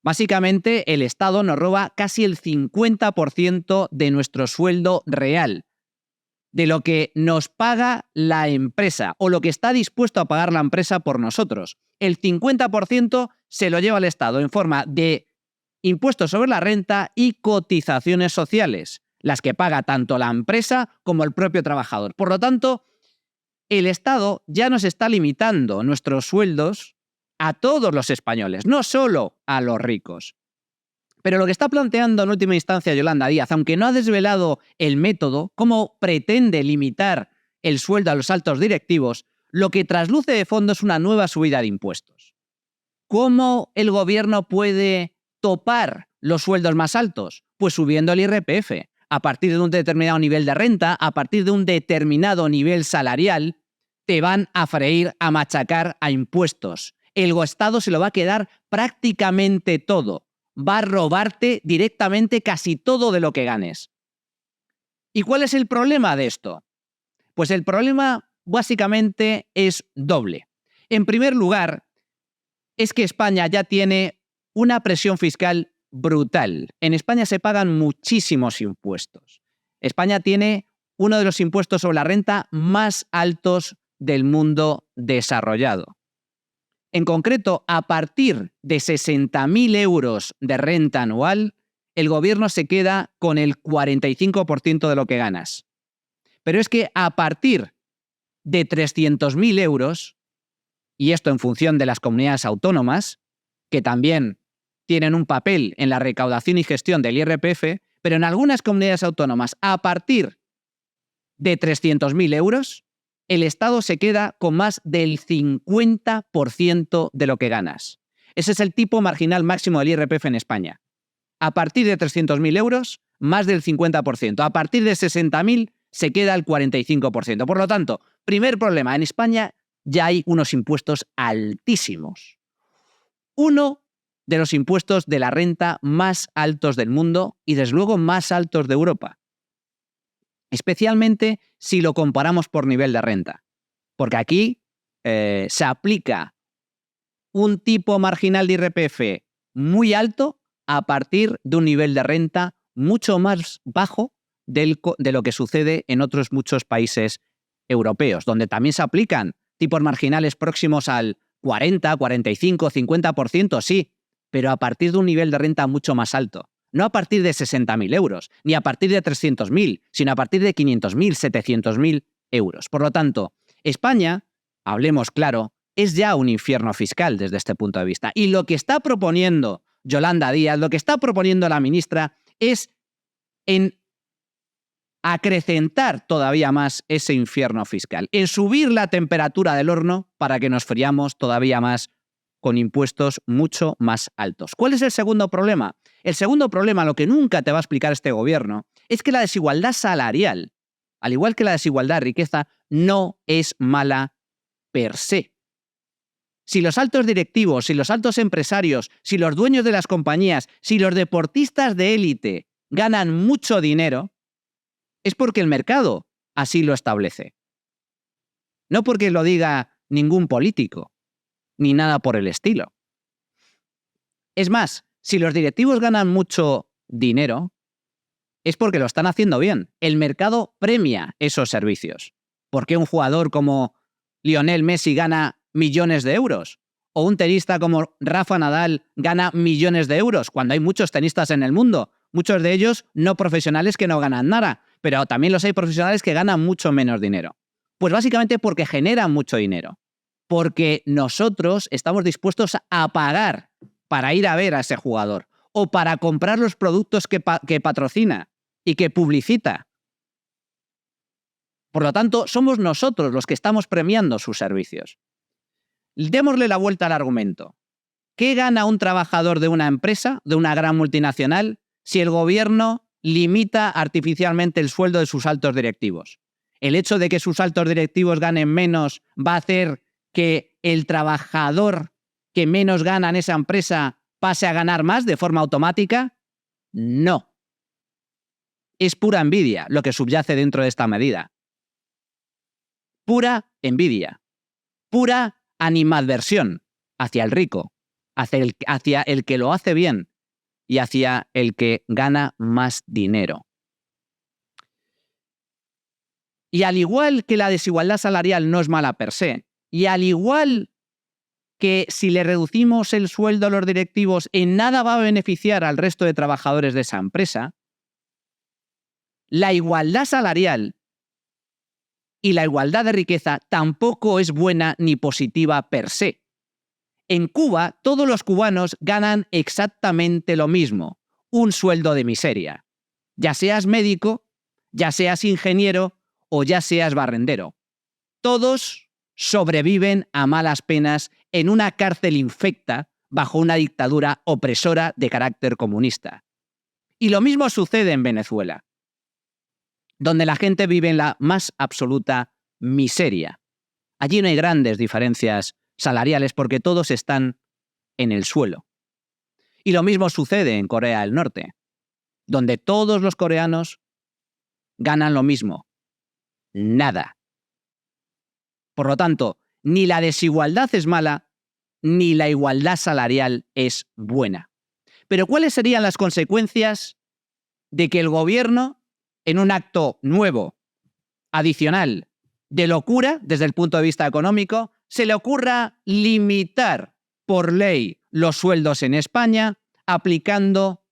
Básicamente, el Estado nos roba casi el 50% de nuestro sueldo real, de lo que nos paga la empresa o lo que está dispuesto a pagar la empresa por nosotros. El 50% se lo lleva el Estado en forma de impuestos sobre la renta y cotizaciones sociales, las que paga tanto la empresa como el propio trabajador. Por lo tanto, el Estado ya nos está limitando nuestros sueldos a todos los españoles, no solo a los ricos. Pero lo que está planteando en última instancia Yolanda Díaz, aunque no ha desvelado el método, cómo pretende limitar el sueldo a los altos directivos, lo que trasluce de fondo es una nueva subida de impuestos. ¿Cómo el gobierno puede topar los sueldos más altos? Pues subiendo el IRPF. A partir de un determinado nivel de renta, a partir de un determinado nivel salarial, te van a freír, a machacar a impuestos. El Estado se lo va a quedar prácticamente todo. Va a robarte directamente casi todo de lo que ganes. ¿Y cuál es el problema de esto? Pues el problema básicamente es doble. En primer lugar, es que España ya tiene una presión fiscal brutal. En España se pagan muchísimos impuestos. España tiene uno de los impuestos sobre la renta más altos del mundo desarrollado. En concreto, a partir de 60.000 euros de renta anual, el gobierno se queda con el 45% de lo que ganas. Pero es que a partir de 300.000 euros, y esto en función de las comunidades autónomas, que también tienen un papel en la recaudación y gestión del IRPF, pero en algunas comunidades autónomas, a partir de 300.000 euros, el Estado se queda con más del 50% de lo que ganas. Ese es el tipo marginal máximo del IRPF en España. A partir de 300.000 euros, más del 50%. A partir de 60.000, se queda el 45%. Por lo tanto, primer problema, en España ya hay unos impuestos altísimos. Uno de los impuestos de la renta más altos del mundo y, desde luego, más altos de Europa. Especialmente si lo comparamos por nivel de renta. Porque aquí se aplica un tipo marginal de IRPF muy alto a partir de un nivel de renta mucho más bajo de lo que sucede en otros muchos países europeos, donde también se aplican tipos marginales próximos al 40, 45, 50%, sí, pero a partir de un nivel de renta mucho más alto. No a partir de 60.000 euros, ni a partir de 300.000, sino a partir de 500.000, 700.000 euros. Por lo tanto, España, hablemos claro, es ya un infierno fiscal desde este punto de vista. Y lo que está proponiendo Yolanda Díaz, lo que está proponiendo la ministra, es en acrecentar todavía más ese infierno fiscal, en subir la temperatura del horno para que nos friamos todavía más con impuestos mucho más altos. ¿Cuál es el segundo problema? El segundo problema, lo que nunca te va a explicar este gobierno, es que la desigualdad salarial, al igual que la desigualdad de riqueza, no es mala per se. Si los altos directivos, si los altos empresarios, si los dueños de las compañías, si los deportistas de élite ganan mucho dinero, es porque el mercado así lo establece. No porque lo diga ningún político, ni nada por el estilo. Es más, si los directivos ganan mucho dinero, es porque lo están haciendo bien. El mercado premia esos servicios. ¿Por qué un jugador como Lionel Messi gana millones de euros? ¿O un tenista como Rafa Nadal gana millones de euros? Cuando hay muchos tenistas en el mundo, muchos de ellos no profesionales que no ganan nada, pero también los hay profesionales que ganan mucho menos dinero. Pues básicamente porque generan mucho dinero. Porque nosotros estamos dispuestos a pagar para ir a ver a ese jugador o para comprar los productos que patrocina y que publicita. Por lo tanto, somos nosotros los que estamos premiando sus servicios. Démosle la vuelta al argumento. ¿Qué gana un trabajador de una empresa, de una gran multinacional, si el gobierno limita artificialmente el sueldo de sus altos directivos? ¿El hecho de que sus altos directivos ganen menos va a hacer que el trabajador que menos gana en esa empresa pase a ganar más de forma automática? No. Es pura envidia lo que subyace dentro de esta medida. Pura envidia. Pura animadversión hacia el rico, hacia el que lo hace bien y hacia el que gana más dinero. Y al igual que la desigualdad salarial no es mala per se, y al igual que si le reducimos el sueldo a los directivos en nada va a beneficiar al resto de trabajadores de esa empresa, la igualdad salarial y la igualdad de riqueza tampoco es buena ni positiva per se. En Cuba, todos los cubanos ganan exactamente lo mismo, un sueldo de miseria. Ya seas médico, ya seas ingeniero o ya seas barrendero. Todos sobreviven a malas penas en una cárcel infecta bajo una dictadura opresora de carácter comunista. Y lo mismo sucede en Venezuela, donde la gente vive en la más absoluta miseria. Allí no hay grandes diferencias salariales porque todos están en el suelo. Y lo mismo sucede en Corea del Norte, donde todos los coreanos ganan lo mismo. Nada. Por lo tanto, ni la desigualdad es mala, ni la igualdad salarial es buena. Pero ¿cuáles serían las consecuencias de que el gobierno, en un acto nuevo, adicional, de locura desde el punto de vista económico, se le ocurra limitar por ley los sueldos en España aplicando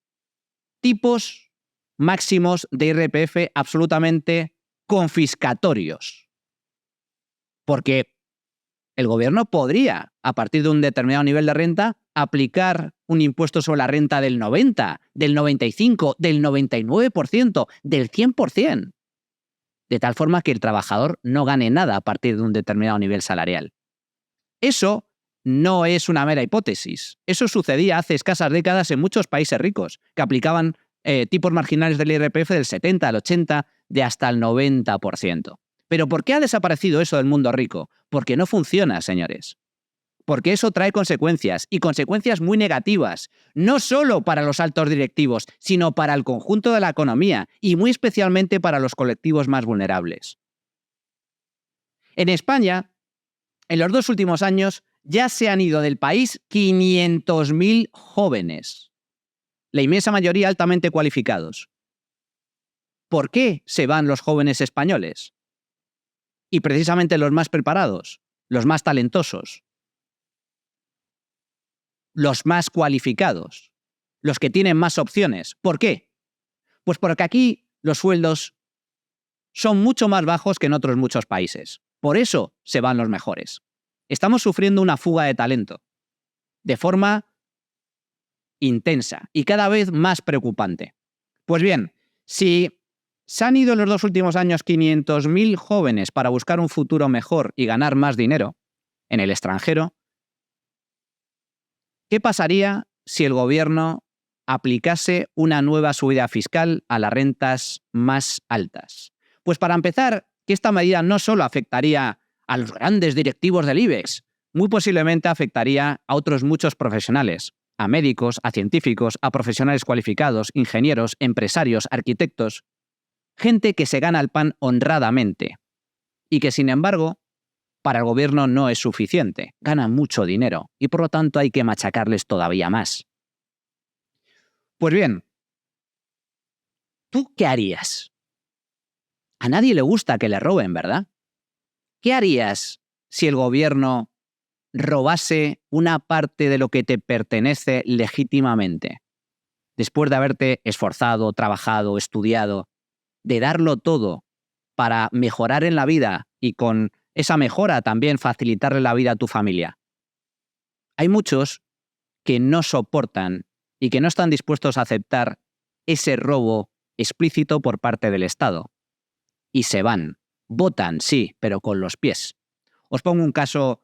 tipos máximos de IRPF absolutamente confiscatorios? Porque el gobierno podría, a partir de un determinado nivel de renta, aplicar un impuesto sobre la renta del 90%, del 95%, del 99%, del 100%, de tal forma que el trabajador no gane nada a partir de un determinado nivel salarial. Eso no es una mera hipótesis. Eso sucedía hace escasas décadas en muchos países ricos, que aplicaban tipos marginales del IRPF del 70%, al 80%, de hasta el 90%. ¿Pero por qué ha desaparecido eso del mundo rico? Porque no funciona, señores. Porque eso trae consecuencias, y consecuencias muy negativas, no solo para los altos directivos, sino para el conjunto de la economía, y muy especialmente para los colectivos más vulnerables. En España, en los 2 últimos años, ya se han ido del país 500.000 jóvenes, la inmensa mayoría altamente cualificados. ¿Por qué se van los jóvenes españoles? Y precisamente los más preparados, los más talentosos. los más cualificados, los que tienen más opciones. ¿Por qué? Pues porque aquí los sueldos son mucho más bajos que en otros muchos países. Por eso se van los mejores. Estamos sufriendo una fuga de talento de forma intensa y cada vez más preocupante. Pues bien, si se han ido en los 2 últimos años 500.000 jóvenes para buscar un futuro mejor y ganar más dinero en el extranjero, ¿qué pasaría si el gobierno aplicase una nueva subida fiscal a las rentas más altas? Pues para empezar, que esta medida no solo afectaría a los grandes directivos del IBEX, muy posiblemente afectaría a otros muchos profesionales, a médicos, a científicos, a profesionales cualificados, ingenieros, empresarios, arquitectos, gente que se gana el pan honradamente y que, sin embargo, para el gobierno no es suficiente, ganan mucho dinero y por lo tanto hay que machacarles todavía más. Pues bien, ¿tú qué harías? A nadie le gusta que le roben, ¿verdad? ¿Qué harías si el gobierno robase una parte de lo que te pertenece legítimamente? Después de haberte esforzado, trabajado, estudiado, de darlo todo para mejorar en la vida y con esa mejora también facilitarle la vida a tu familia. Hay muchos que no soportan y que no están dispuestos a aceptar ese robo explícito por parte del Estado. Y se van. Votan, sí, pero con los pies. Os pongo un caso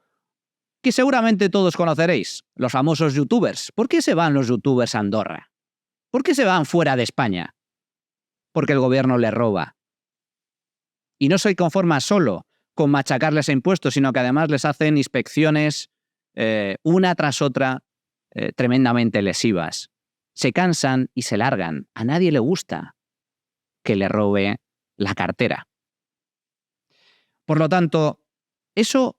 que seguramente todos conoceréis, los famosos youtubers. ¿Por qué se van los youtubers a Andorra? ¿Por qué se van fuera de España? Porque el gobierno les roba. Y no se conforma solo con machacarles a impuestos, sino que además les hacen inspecciones una tras otra tremendamente lesivas. Se cansan y se largan. A nadie le gusta que le robe la cartera. Por lo tanto, ¿eso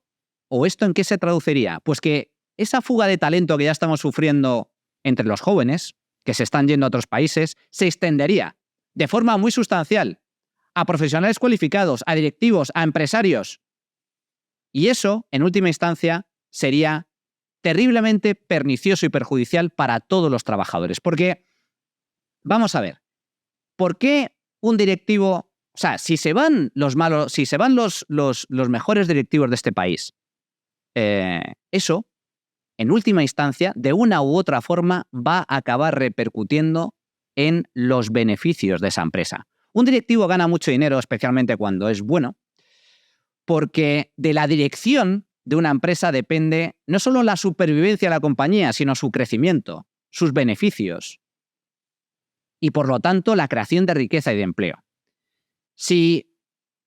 o esto en qué se traduciría? Pues que esa fuga de talento que ya estamos sufriendo entre los jóvenes, que se están yendo a otros países, se extendería de forma muy sustancial a profesionales cualificados, a directivos, a empresarios. Y eso, en última instancia, sería terriblemente pernicioso y perjudicial para todos los trabajadores. Porque, vamos a ver, ¿por qué un directivo, o sea, si se van los malos, si se van los mejores directivos de este país, eso, en última instancia, de una u otra forma, va a acabar repercutiendo en los beneficios de esa empresa. Un directivo gana mucho dinero, especialmente cuando es bueno, porque de la dirección de una empresa depende no solo la supervivencia de la compañía, sino su crecimiento, sus beneficios y, por lo tanto, la creación de riqueza y de empleo. Si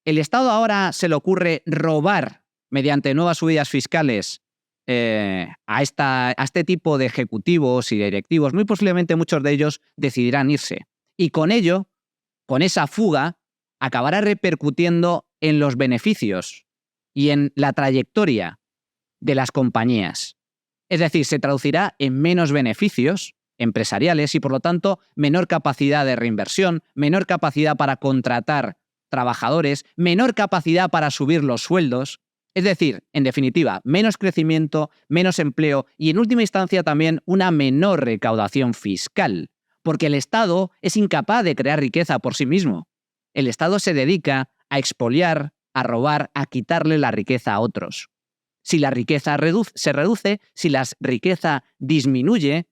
el Estado ahora se le ocurre robar mediante nuevas subidas fiscales a este tipo de ejecutivos y de directivos, muy posiblemente muchos de ellos decidirán irse. Y con ello, con esa fuga, acabará repercutiendo en los beneficios y en la trayectoria de las compañías. Es decir, se traducirá en menos beneficios empresariales y, por lo tanto, menor capacidad de reinversión, menor capacidad para contratar trabajadores, menor capacidad para subir los sueldos. Es decir, en definitiva, menos crecimiento, menos empleo y, en última instancia, también una menor recaudación fiscal, porque el Estado es incapaz de crear riqueza por sí mismo. El Estado se dedica a expoliar, a robar, a quitarle la riqueza a otros. Si la riqueza se reduce, si la riqueza disminuye,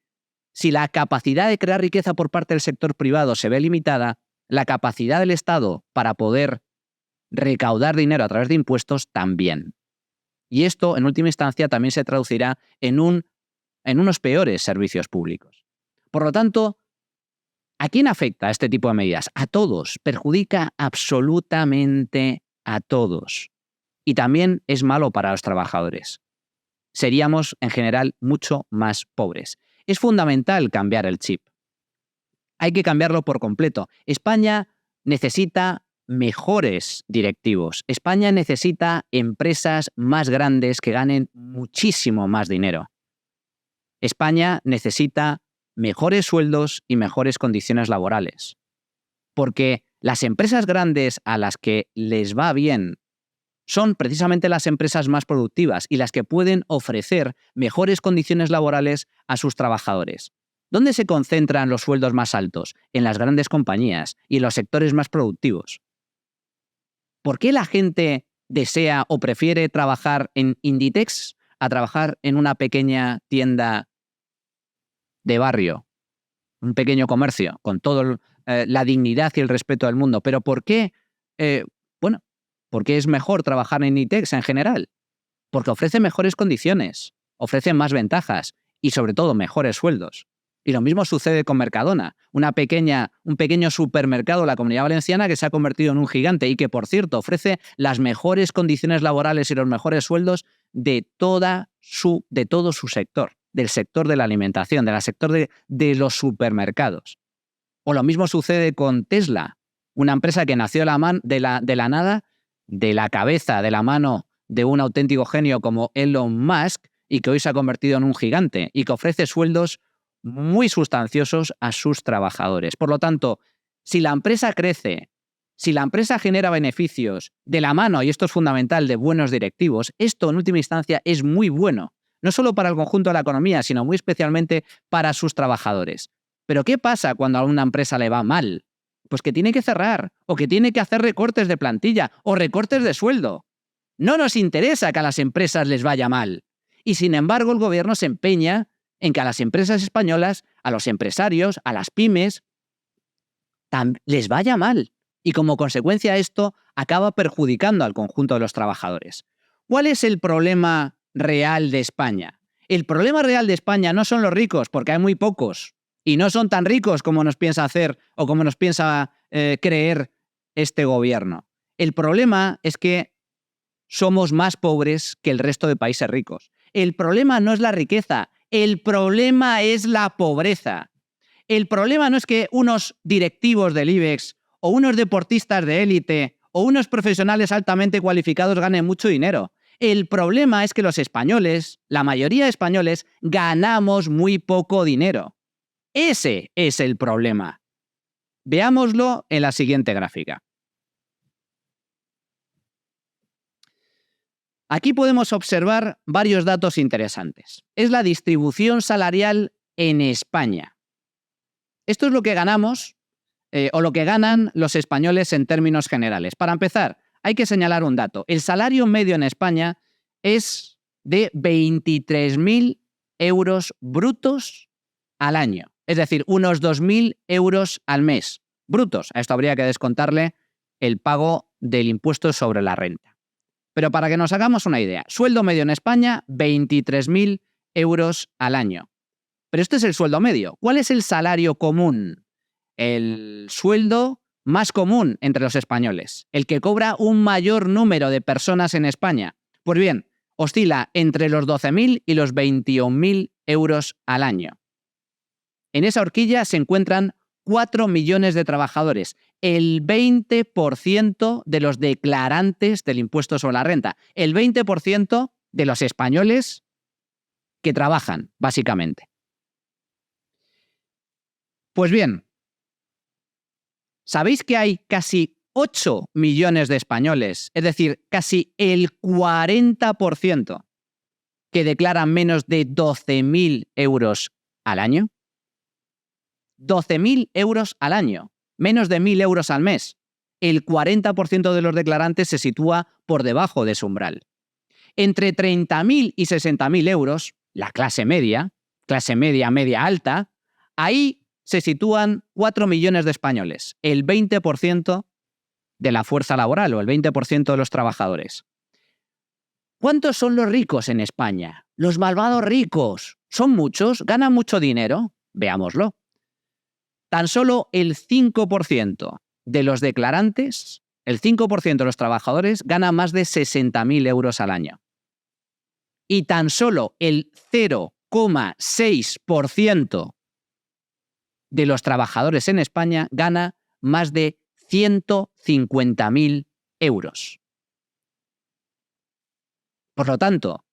si la capacidad de crear riqueza por parte del sector privado se ve limitada, la capacidad del Estado para poder recaudar dinero a través de impuestos también. Y esto, en última instancia, también se traducirá en unos peores servicios públicos. Por lo tanto, ¿a quién afecta este tipo de medidas? A todos. Perjudica absolutamente a todos. Y también es malo para los trabajadores. Seríamos, en general, mucho más pobres. Es fundamental cambiar el chip. Hay que cambiarlo por completo. España necesita mejores directivos. España necesita empresas más grandes que ganen muchísimo más dinero. España necesita mejores sueldos y mejores condiciones laborales. Porque las empresas grandes a las que les va bien son precisamente las empresas más productivas y las que pueden ofrecer mejores condiciones laborales a sus trabajadores. ¿Dónde se concentran los sueldos más altos? En las grandes compañías y en los sectores más productivos. ¿Por qué la gente desea o prefiere trabajar en Inditex a trabajar en una pequeña tienda de barrio, un pequeño comercio, con toda la dignidad y el respeto del mundo? ¿Pero por qué? Porque es mejor trabajar en Inditex en general. Porque ofrece mejores condiciones, ofrece más ventajas y sobre todo mejores sueldos. Y lo mismo sucede con Mercadona, un pequeño supermercado de la Comunidad Valenciana que se ha convertido en un gigante y que, por cierto, ofrece las mejores condiciones laborales y los mejores sueldos de todo su sector, del sector de la alimentación, del sector de los supermercados. O lo mismo sucede con Tesla, una empresa que nació de la nada, de la cabeza, de la mano de un auténtico genio como Elon Musk y que hoy se ha convertido en un gigante y que ofrece sueldos muy sustanciosos a sus trabajadores. Por lo tanto, si la empresa crece, si la empresa genera beneficios de la mano, y esto es fundamental, de buenos directivos, esto en última instancia es muy bueno, no solo para el conjunto de la economía, sino muy especialmente para sus trabajadores. Pero ¿qué pasa cuando a una empresa le va mal? Pues que tiene que cerrar, o que tiene que hacer recortes de plantilla, o recortes de sueldo. No nos interesa que a las empresas les vaya mal. Y sin embargo, el gobierno se empeña en que a las empresas españolas, a los empresarios, a las pymes, les vaya mal. Y como consecuencia esto acaba perjudicando al conjunto de los trabajadores. ¿Cuál es el problema real de España? El problema real de España no son los ricos, porque hay muy pocos. Y no son tan ricos como nos piensa hacer o como nos piensa creer este gobierno. El problema es que somos más pobres que el resto de países ricos. El problema no es la riqueza, el problema es la pobreza. El problema no es que unos directivos del IBEX o unos deportistas de élite o unos profesionales altamente cualificados ganen mucho dinero. El problema es que los españoles, la mayoría de españoles, ganamos muy poco dinero. Ese es el problema. Veámoslo en la siguiente gráfica. Aquí podemos observar varios datos interesantes. Es la distribución salarial en España. Esto es lo que ganamos o lo que ganan los españoles en términos generales. Para empezar, hay que señalar un dato. El salario medio en España es de 23.000 euros brutos al año. Es decir, unos 2.000 euros al mes. Brutos. A esto habría que descontarle el pago del impuesto sobre la renta. Pero para que nos hagamos una idea, sueldo medio en España, 23.000 euros al año. Pero este es el sueldo medio. ¿Cuál es el salario común? El sueldo más común entre los españoles, el que cobra un mayor número de personas en España. Pues bien, oscila entre los 12.000 y los 21.000 euros al año. En esa horquilla se encuentran 4 millones de trabajadores, el 20% de los declarantes del impuesto sobre la renta, el 20% de los españoles que trabajan, básicamente. Pues bien, ¿sabéis que hay casi 8 millones de españoles, es decir, casi el 40%, que declaran menos de 12.000 euros al año? 12.000 euros al año, menos de 1.000 euros al mes. El 40% de los declarantes se sitúa por debajo de ese umbral. Entre 30.000 y 60.000 euros, la clase media, media alta, ahí se sitúan 4 millones de españoles, el 20% de la fuerza laboral o el 20% de los trabajadores. ¿Cuántos son los ricos en España? Los malvados ricos. ¿Son muchos? ¿Ganan mucho dinero? Veámoslo. Tan solo el 5% de los declarantes, el 5% de los trabajadores, gana más de 60.000 euros al año. Y tan solo el 0,6% de los trabajadores en España gana más de 150.000 euros. Por lo tanto,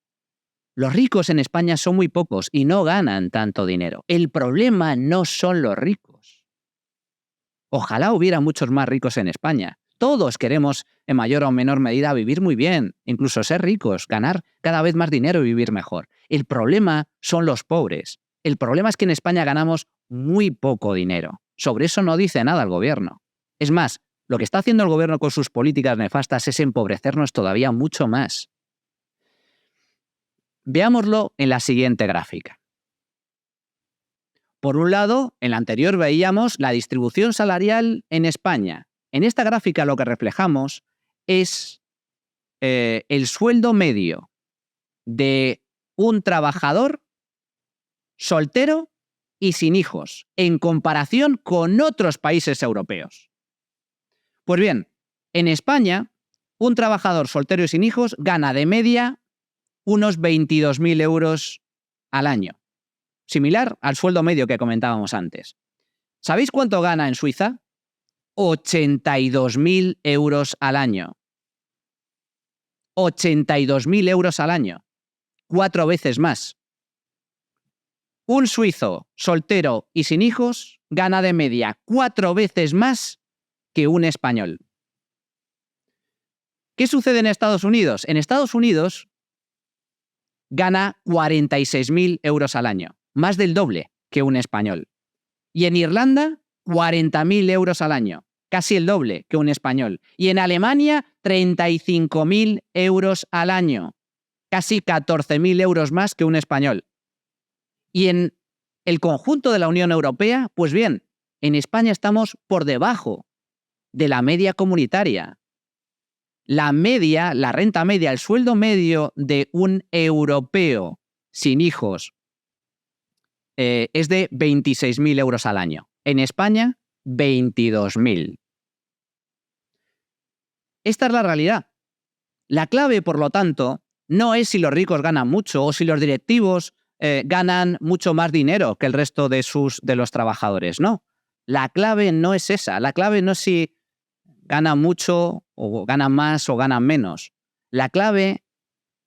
los ricos en España son muy pocos y no ganan tanto dinero. El problema no son los ricos. Ojalá hubiera muchos más ricos en España. Todos queremos, en mayor o menor medida, vivir muy bien, incluso ser ricos, ganar cada vez más dinero y vivir mejor. El problema son los pobres. El problema es que en España ganamos muy poco dinero. Sobre eso no dice nada el gobierno. Es más, lo que está haciendo el gobierno con sus políticas nefastas es empobrecernos todavía mucho más. Veámoslo en la siguiente gráfica. Por un lado, en la anterior veíamos la distribución salarial en España. En esta gráfica lo que reflejamos es el sueldo medio de un trabajador soltero y sin hijos, en comparación con otros países europeos. Pues bien, en España, un trabajador soltero y sin hijos gana de media unos 22.000 euros al año, similar al sueldo medio que comentábamos antes. ¿Sabéis cuánto gana en Suiza? 82.000 euros al año. 82.000 euros al año. 4 veces más. Un suizo soltero y sin hijos gana de media 4 veces más que un español. ¿Qué sucede en Estados Unidos? En Estados Unidos gana 46.000 euros al año, más del doble que un español. Y en Irlanda, 40.000 euros al año, casi el doble que un español. Y en Alemania, 35.000 euros al año, casi 14.000 euros más que un español. Y en el conjunto de la Unión Europea, pues bien, en España estamos por debajo de la media comunitaria. La media, la renta media, el sueldo medio de un europeo sin hijos es de 26.000 euros al año. En España, 22.000. Esta es la realidad. La clave, por lo tanto, no es si los ricos ganan mucho o si los directivos ganan mucho más dinero que el resto de los trabajadores. No, la clave no es esa. La clave no es si ganan mucho o ganan más o ganan menos. La clave,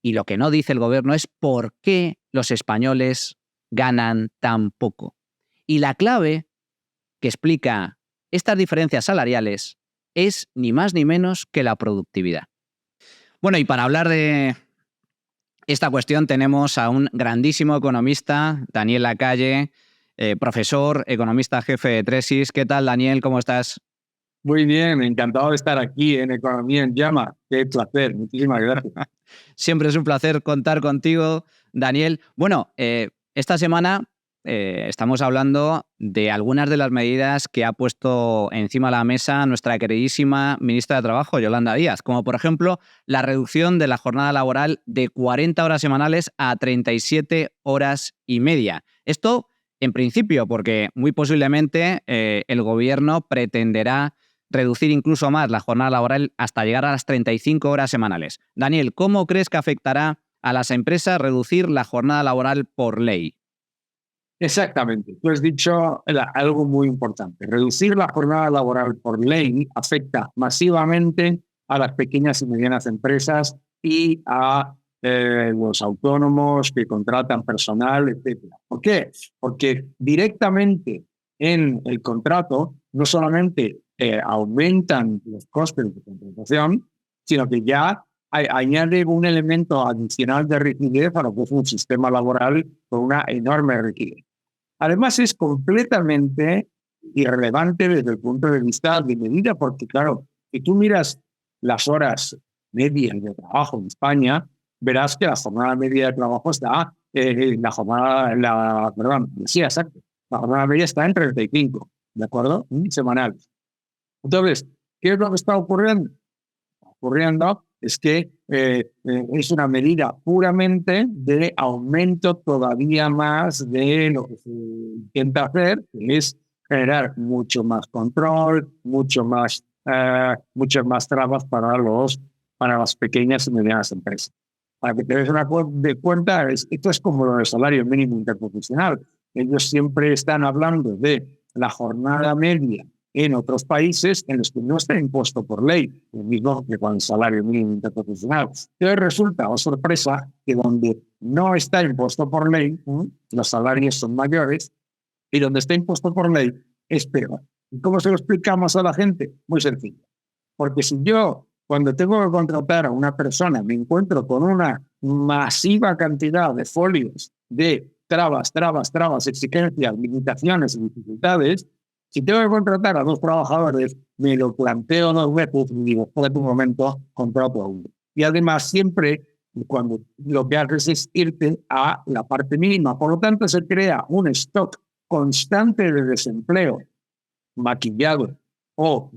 y lo que no dice el gobierno, es por qué los españoles ganan tan poco. Y la clave que explica estas diferencias salariales es ni más ni menos que la productividad. Bueno, y para hablar de esta cuestión tenemos a un grandísimo economista, Daniel Lacalle, profesor, economista jefe de Tresis. ¿Qué tal, Daniel? ¿Cómo estás? Muy bien, encantado de estar aquí en Economía en Llama. Qué placer, muchísimas gracias. Siempre es un placer contar contigo, Daniel. Bueno, esta semana estamos hablando de algunas de las medidas que ha puesto encima de la mesa nuestra queridísima ministra de Trabajo, Yolanda Díaz, como por ejemplo la reducción de la jornada laboral de 40 horas semanales a 37 horas y media. Esto, en principio, porque muy posiblemente el gobierno pretenderá reducir incluso más la jornada laboral hasta llegar a las 35 horas semanales. Daniel, ¿cómo crees que afectará a las empresas reducir la jornada laboral por ley? Exactamente. Tú has dicho algo muy importante. Reducir la jornada laboral por ley afecta masivamente a las pequeñas y medianas empresas y a los autónomos que contratan personal, etc. ¿Por qué? Porque directamente en el contrato no solamente aumentan los costes de contratación, sino que ya añade un elemento adicional de rigidez a lo que es un sistema laboral con una enorme rigidez. Además, es completamente irrelevante desde el punto de vista de medida, porque claro, si tú miras las horas medias de trabajo en España, verás que la jornada media de trabajo está, la jornada media está en 35, ¿de acuerdo? Semanales. Entonces, ¿qué es lo que está ocurriendo? Ocurriendo es que es una medida puramente de aumento todavía más de lo que se intenta hacer, que es generar mucho más control, muchas más trabas para las pequeñas y medianas empresas. Para que te des una cuenta, esto es como lo del salario mínimo interprofesional. Ellos siempre están hablando de la jornada media en otros países en los que no está impuesto por ley, lo mismo que con el salario mínimo interprofesional. Entonces resulta, oh sorpresa, que donde no está impuesto por ley, los salarios son mayores, y donde está impuesto por ley es peor. ¿Y cómo se lo explicamos a la gente? Muy sencillo. Porque si yo, cuando tengo que contratar a una persona, me encuentro con una masiva cantidad de folios de trabas, exigencias, limitaciones y dificultades, si tengo que contratar a 2 trabajadores, me lo planteo 2 veces y digo, espérate un momento, contrato a uno. Y además siempre, cuando lo que haces es irte a la parte mínima. Por lo tanto, se crea un stock constante de desempleo maquillado o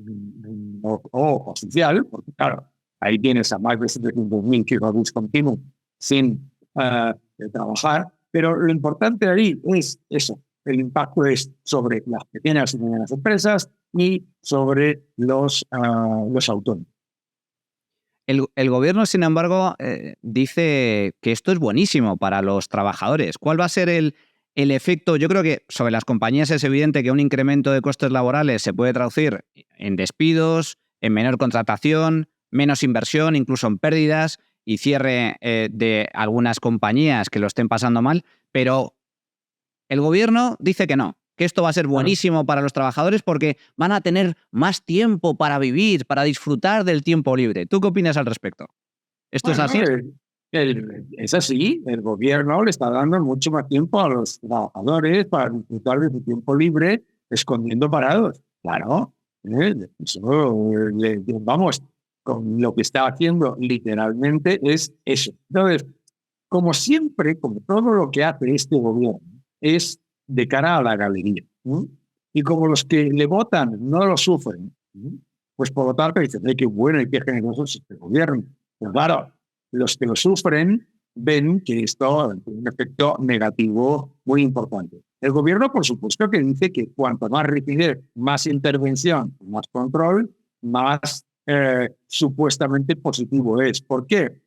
oficial, porque claro, ahí tienes a más de 700.000 que continuos sin trabajar, pero lo importante ahí es eso, el impacto es sobre las pequeñas y medianas empresas y sobre los autónomos. El gobierno, sin embargo, dice que esto es buenísimo para los trabajadores. ¿Cuál va a ser el efecto? Yo creo que sobre las compañías es evidente que un incremento de costes laborales se puede traducir en despidos, en menor contratación, menos inversión, incluso en pérdidas y cierre de algunas compañías que lo estén pasando mal, pero el gobierno dice que no, que esto va a ser buenísimo para los trabajadores porque van a tener más tiempo para vivir, para disfrutar del tiempo libre. ¿Tú qué opinas al respecto? ¿Esto es así? Es así, el gobierno le está dando mucho más tiempo a los trabajadores para disfrutar de su tiempo libre escondiendo parados. Claro, vamos, con lo que está haciendo literalmente es eso. Entonces, como siempre, como todo lo que hace este gobierno, es de cara a la galería. Y como los que le votan no lo sufren, pues por lo tanto dicen, qué bueno y qué generoso es este gobierno. Pero claro, los que lo sufren ven que esto tiene un efecto negativo muy importante. El gobierno, por supuesto, que dice que cuanto más rigidez, más intervención, más control, más supuestamente positivo es. ¿Por qué?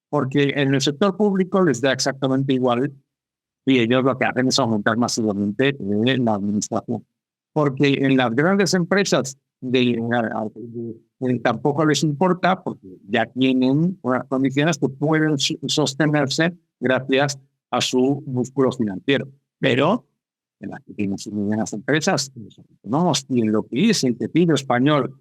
Porque en el sector público les da exactamente igual y ellos lo que hacen es aumentar masivamente la administración. Porque en las grandes empresas tampoco les importa porque ya tienen unas condiciones que pueden sostenerse gracias a su músculo financiero. Pero en las pequeñas y medianas empresas, y en lo que es el tejido español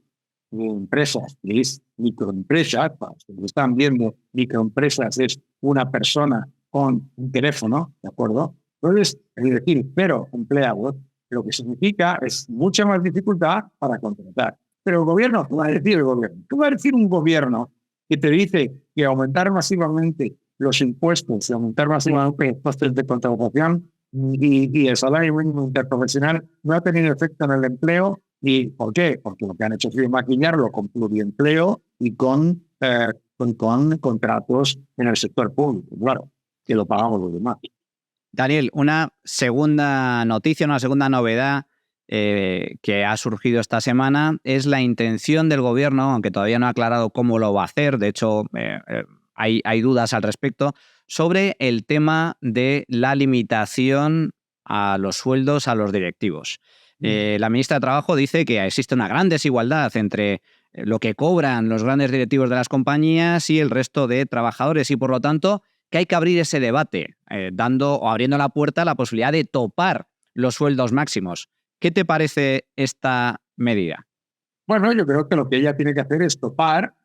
de empresas, que es microempresas, para los que lo están viendo, microempresas es una persona con un teléfono, ¿de acuerdo? Entonces, es decir, pero empleados, lo que significa es mucha más dificultad para contratar. Pero el gobierno, ¿qué va a decir el gobierno? ¿Qué va a decir un gobierno que te dice que aumentar masivamente los impuestos y aumentar masivamente los costes de contratación y el salario mínimo interprofesional no ha tenido efecto en el empleo? ¿Y por qué? Porque lo que han hecho es maquillarlo con pluriempleo y con contratos en el sector público, claro, que lo pagamos los demás. Daniel, una segunda noticia, una segunda novedad que ha surgido esta semana es la intención del gobierno, aunque todavía no ha aclarado cómo lo va a hacer, de hecho hay dudas al respecto, sobre el tema de la limitación a los sueldos a los directivos. La ministra de Trabajo dice que existe una gran desigualdad entre lo que cobran los grandes directivos de las compañías y el resto de trabajadores y, por lo tanto, que hay que abrir ese debate, dando o abriendo la puerta a la posibilidad de topar los sueldos máximos. ¿Qué te parece esta medida? Bueno, yo creo que lo que ella tiene que hacer es topar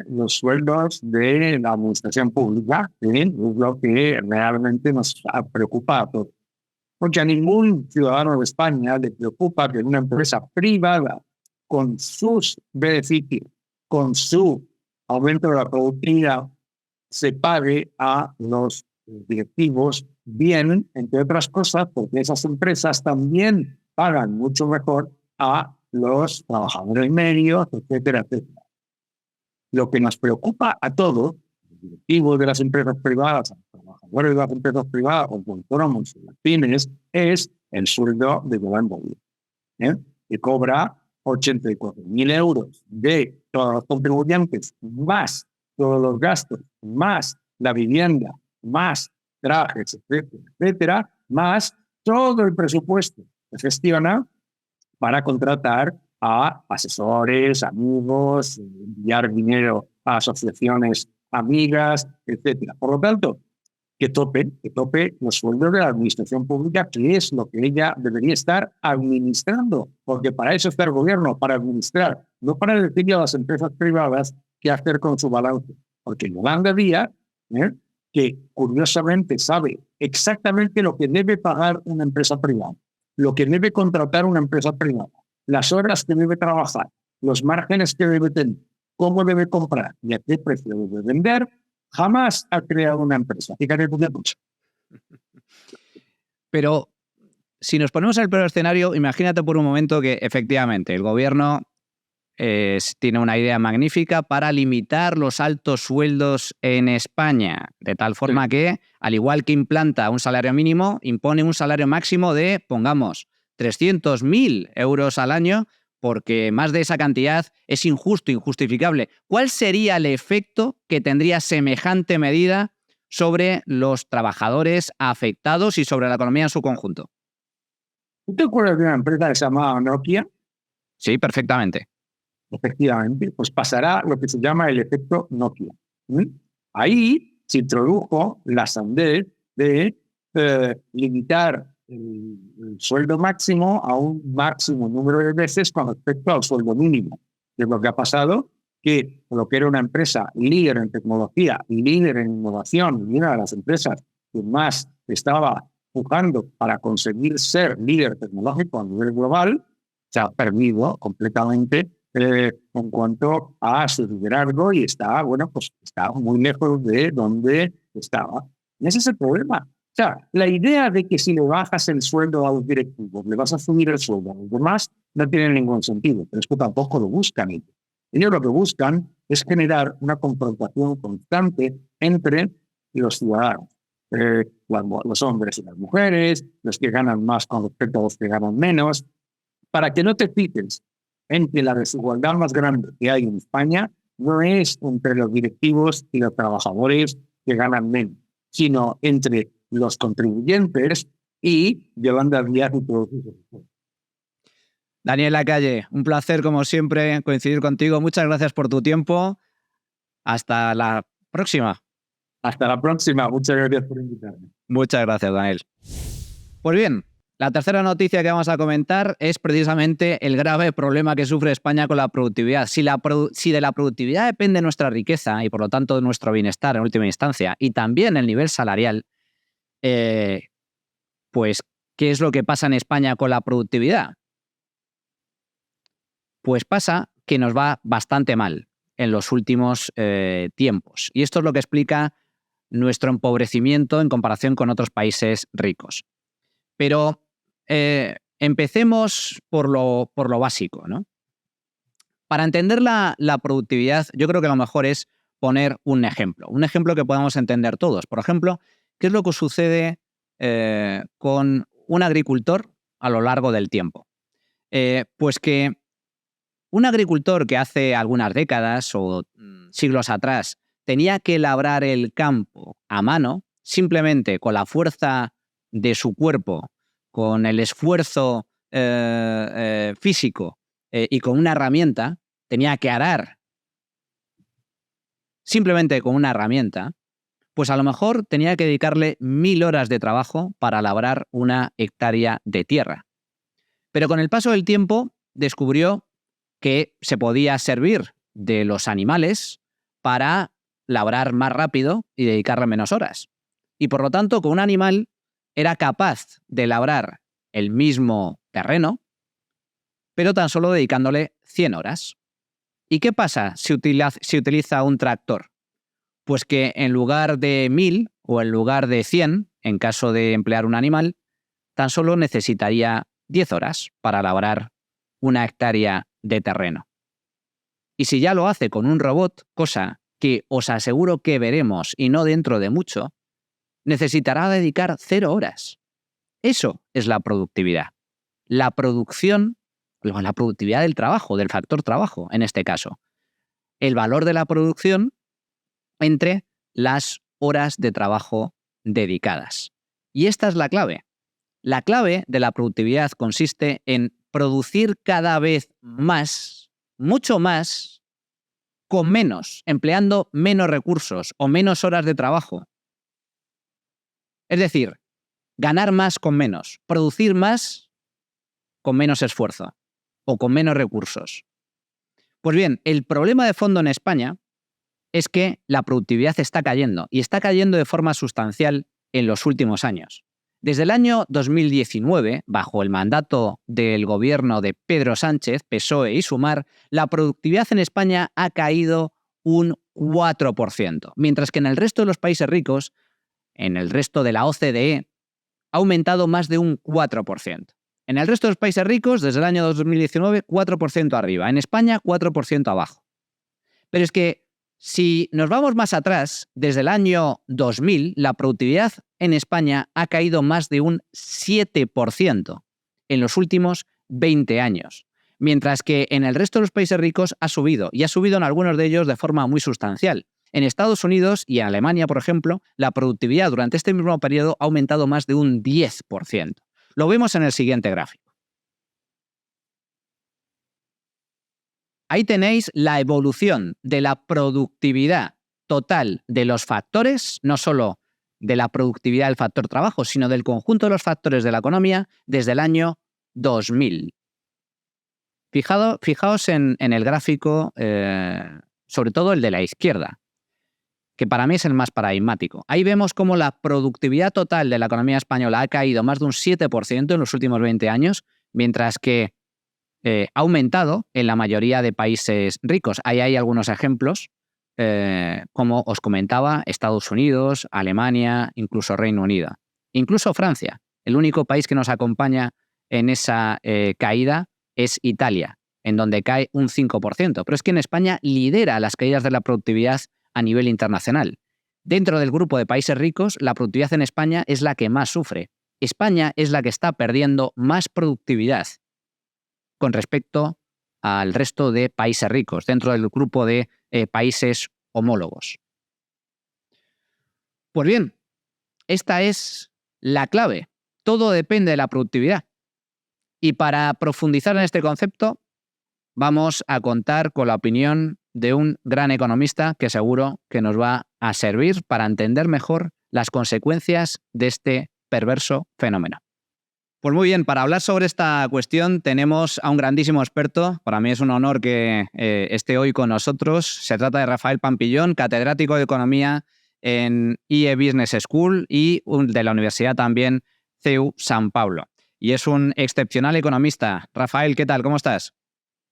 los sueldos de la administración pública, es lo que realmente nos preocupa a todos. Porque a ningún ciudadano de España le preocupa que una empresa privada, con sus beneficios, con su aumento de la productividad, se pague a los directivos bien, entre otras cosas, porque esas empresas también pagan mucho mejor a los trabajadores medios, etcétera, etcétera. Lo que nos preocupa a todos, los directivos de las empresas privadas, los trabajadores de las empresas privadas, los autónomos, las pymes, es el sueldo de Rubén Morillo, que cobra 84.000 euros de todos los contribuyentes, más todos los gastos, más la vivienda, más trajes, etcétera, etcétera, más todo el presupuesto que gestiona para contratar a asesores, amigos, enviar dinero a asociaciones amigas, etcétera. Por lo tanto, que tope los sueldos de la administración pública, que es lo que ella debería estar administrando, porque para eso está el gobierno, para administrar, no para decirle a las empresas privadas qué hacer con su balance. Porque Yolanda Díaz, que curiosamente sabe exactamente lo que debe pagar una empresa privada, lo que debe contratar una empresa privada, las horas que debe trabajar, los márgenes que debe tener, cómo debe comprar y a qué precio debe vender, jamás ha creado una empresa. Fíjate tú qué cosa. Pero si nos ponemos en el peor escenario, imagínate por un momento que efectivamente el gobierno tiene una idea magnífica para limitar los altos sueldos en España, de tal forma que, al igual que implanta un salario mínimo, impone un salario máximo de, pongamos, 300.000 euros al año, porque más de esa cantidad es injusto, injustificable. ¿Cuál sería el efecto que tendría semejante medida sobre los trabajadores afectados y sobre la economía en su conjunto? ¿Tú te acuerdas de una empresa que se llamaba Nokia? Sí, perfectamente. Efectivamente, pues pasará lo que se llama el efecto Nokia. Ahí se introdujo la sandez de limitar el sueldo máximo a un máximo número de veces con respecto al sueldo mínimo. Que es lo que ha pasado, que lo que era una empresa líder en tecnología, líder en innovación, y una de las empresas que más estaba empujando para conseguir ser líder tecnológico a nivel global, se ha perdido completamente en cuanto a su liderazgo y está, bueno, pues está muy lejos de donde estaba. Y ese es el problema. O sea, la idea de que si le bajas el sueldo a los directivos, le vas a subir el sueldo a los demás, no tiene ningún sentido, pero es que tampoco lo buscan ellos. Ellos lo que buscan es generar una confrontación constante entre los ciudadanos, los hombres y las mujeres, los que ganan más con respecto a los que ganan menos, para que no te fijes en que la desigualdad más grande que hay en España no es entre los directivos y los trabajadores que ganan menos, sino entre los contribuyentes y Yolanda Díaz y todos sus equipos. Daniel Lacalle, un placer como siempre coincidir contigo. Muchas gracias por tu tiempo. Hasta la próxima. Hasta la próxima. Muchas gracias por invitarme. Muchas gracias, Daniel. Pues bien, la tercera noticia que vamos a comentar es precisamente el grave problema que sufre España con la productividad. Si de la productividad depende nuestra riqueza y por lo tanto nuestro bienestar en última instancia y también el nivel salarial, pues ¿qué es lo que pasa en España con la productividad? Pues pasa que nos va bastante mal en los últimos tiempos. Y esto es lo que explica nuestro empobrecimiento en comparación con otros países ricos. Pero empecemos por lo básico, ¿no? Para entender la productividad, yo creo que lo mejor es poner un ejemplo que podamos entender todos. Por ejemplo, ¿qué es lo que sucede con un agricultor a lo largo del tiempo? Pues que un agricultor que hace algunas décadas o siglos atrás tenía que labrar el campo a mano, simplemente con la fuerza de su cuerpo, con el esfuerzo físico y con una herramienta, tenía que arar simplemente con una herramienta, pues a lo mejor tenía que dedicarle 1000 horas de trabajo para labrar una hectárea de tierra. Pero con el paso del tiempo descubrió que se podía servir de los animales para labrar más rápido y dedicarle menos horas. Y por lo tanto, con un animal era capaz de labrar el mismo terreno, pero tan solo dedicándole 100 horas. ¿Y qué pasa si utiliza un tractor? Pues que en lugar de 1000 o en lugar de 100, en caso de emplear un animal, tan solo necesitaría 10 horas para labrar una hectárea de terreno. Y si ya lo hace con un robot, cosa que os aseguro que veremos y no dentro de mucho, necesitará dedicar 0 horas. Eso es la productividad. La producción, la productividad del trabajo, del factor trabajo en este caso. El valor de la producción entre las horas de trabajo dedicadas. Y esta es la clave. La clave de la productividad consiste en producir cada vez más, mucho más, con menos, empleando menos recursos o menos horas de trabajo. Es decir, ganar más con menos, producir más con menos esfuerzo o con menos recursos. Pues bien, el problema de fondo en España es que la productividad está cayendo y está cayendo de forma sustancial en los últimos años. Desde el año 2019, bajo el mandato del gobierno de Pedro Sánchez, PSOE y Sumar, la productividad en España ha caído un 4%, mientras que en el resto de los países ricos, en el resto de la OCDE, ha aumentado más de un 4%. En el resto de los países ricos, desde el año 2019, 4% arriba. En España, 4% abajo. Pero es que si nos vamos más atrás, desde el año 2000, la productividad en España ha caído más de un 7% en los últimos 20 años, mientras que en el resto de los países ricos ha subido, y ha subido en algunos de ellos de forma muy sustancial. En Estados Unidos y en Alemania, por ejemplo, la productividad durante este mismo periodo ha aumentado más de un 10%. Lo vemos en el siguiente gráfico. Ahí tenéis la evolución de la productividad total de los factores, no solo de la productividad del factor trabajo, sino del conjunto de los factores de la economía desde el año 2000. Fijaos en el gráfico, sobre todo el de la izquierda, que para mí es el más paradigmático. Ahí vemos cómo la productividad total de la economía española ha caído más de un 7% en los últimos 20 años, mientras que ha aumentado en la mayoría de países ricos. Ahí hay algunos ejemplos, como os comentaba, Estados Unidos, Alemania, incluso Reino Unido. Incluso Francia. El único país que nos acompaña en esa caída es Italia, en donde cae un 5%. Pero es que en España lidera las caídas de la productividad a nivel internacional. Dentro del grupo de países ricos, la productividad en España es la que más sufre. España es la que está perdiendo más productividad con respecto al resto de países ricos, dentro del grupo de países homólogos. Pues bien, esta es la clave. Todo depende de la productividad. Y para profundizar en este concepto, vamos a contar con la opinión de un gran economista que seguro que nos va a servir para entender mejor las consecuencias de este perverso fenómeno. Pues muy bien, para hablar sobre esta cuestión tenemos a un grandísimo experto. Para mí es un honor que esté hoy con nosotros. Se trata de Rafael Pampillón, catedrático de Economía en IE Business School y de la Universidad también CEU San Pablo. Y es un excepcional economista. Rafael, ¿qué tal? ¿Cómo estás?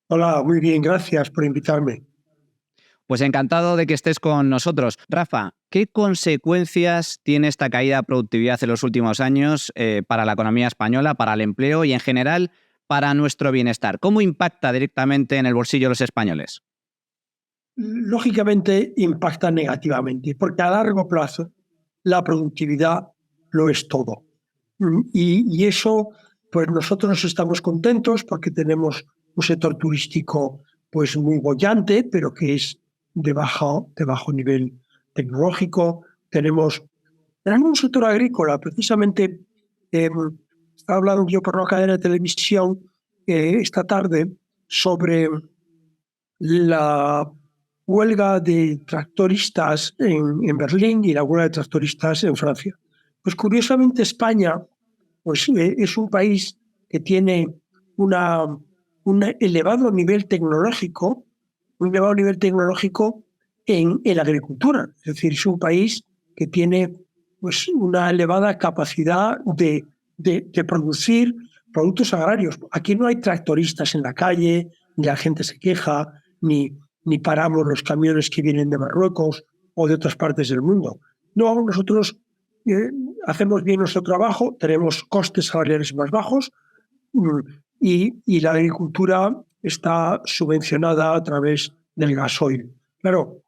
Hola, muy bien, gracias por invitarme. Pues encantado de que estés con nosotros. Rafa, ¿qué consecuencias tiene esta caída de productividad en los últimos años para la economía española, para el empleo y en general para nuestro bienestar? ¿Cómo impacta directamente en el bolsillo de los españoles? Lógicamente impacta negativamente, porque a largo plazo la productividad lo es todo. Y eso, pues nosotros estamos contentos porque tenemos un sector turístico pues muy boyante, pero que es de bajo nivel tecnológico. Tenemos un sector agrícola, precisamente. Estaba hablando yo por una cadena de televisión esta tarde sobre la huelga de tractoristas en Berlín y la huelga de tractoristas en Francia. Pues curiosamente España pues, es un país que tiene un elevado nivel tecnológico, en la agricultura. Es decir, es un país que tiene pues, una elevada capacidad de producir productos agrarios. Aquí no hay tractoristas en la calle, ni la gente se queja, ni paramos los camiones que vienen de Marruecos o de otras partes del mundo. No, nosotros hacemos bien nuestro trabajo, tenemos costes salariales más bajos y la agricultura está subvencionada a través del gasoil. Claro,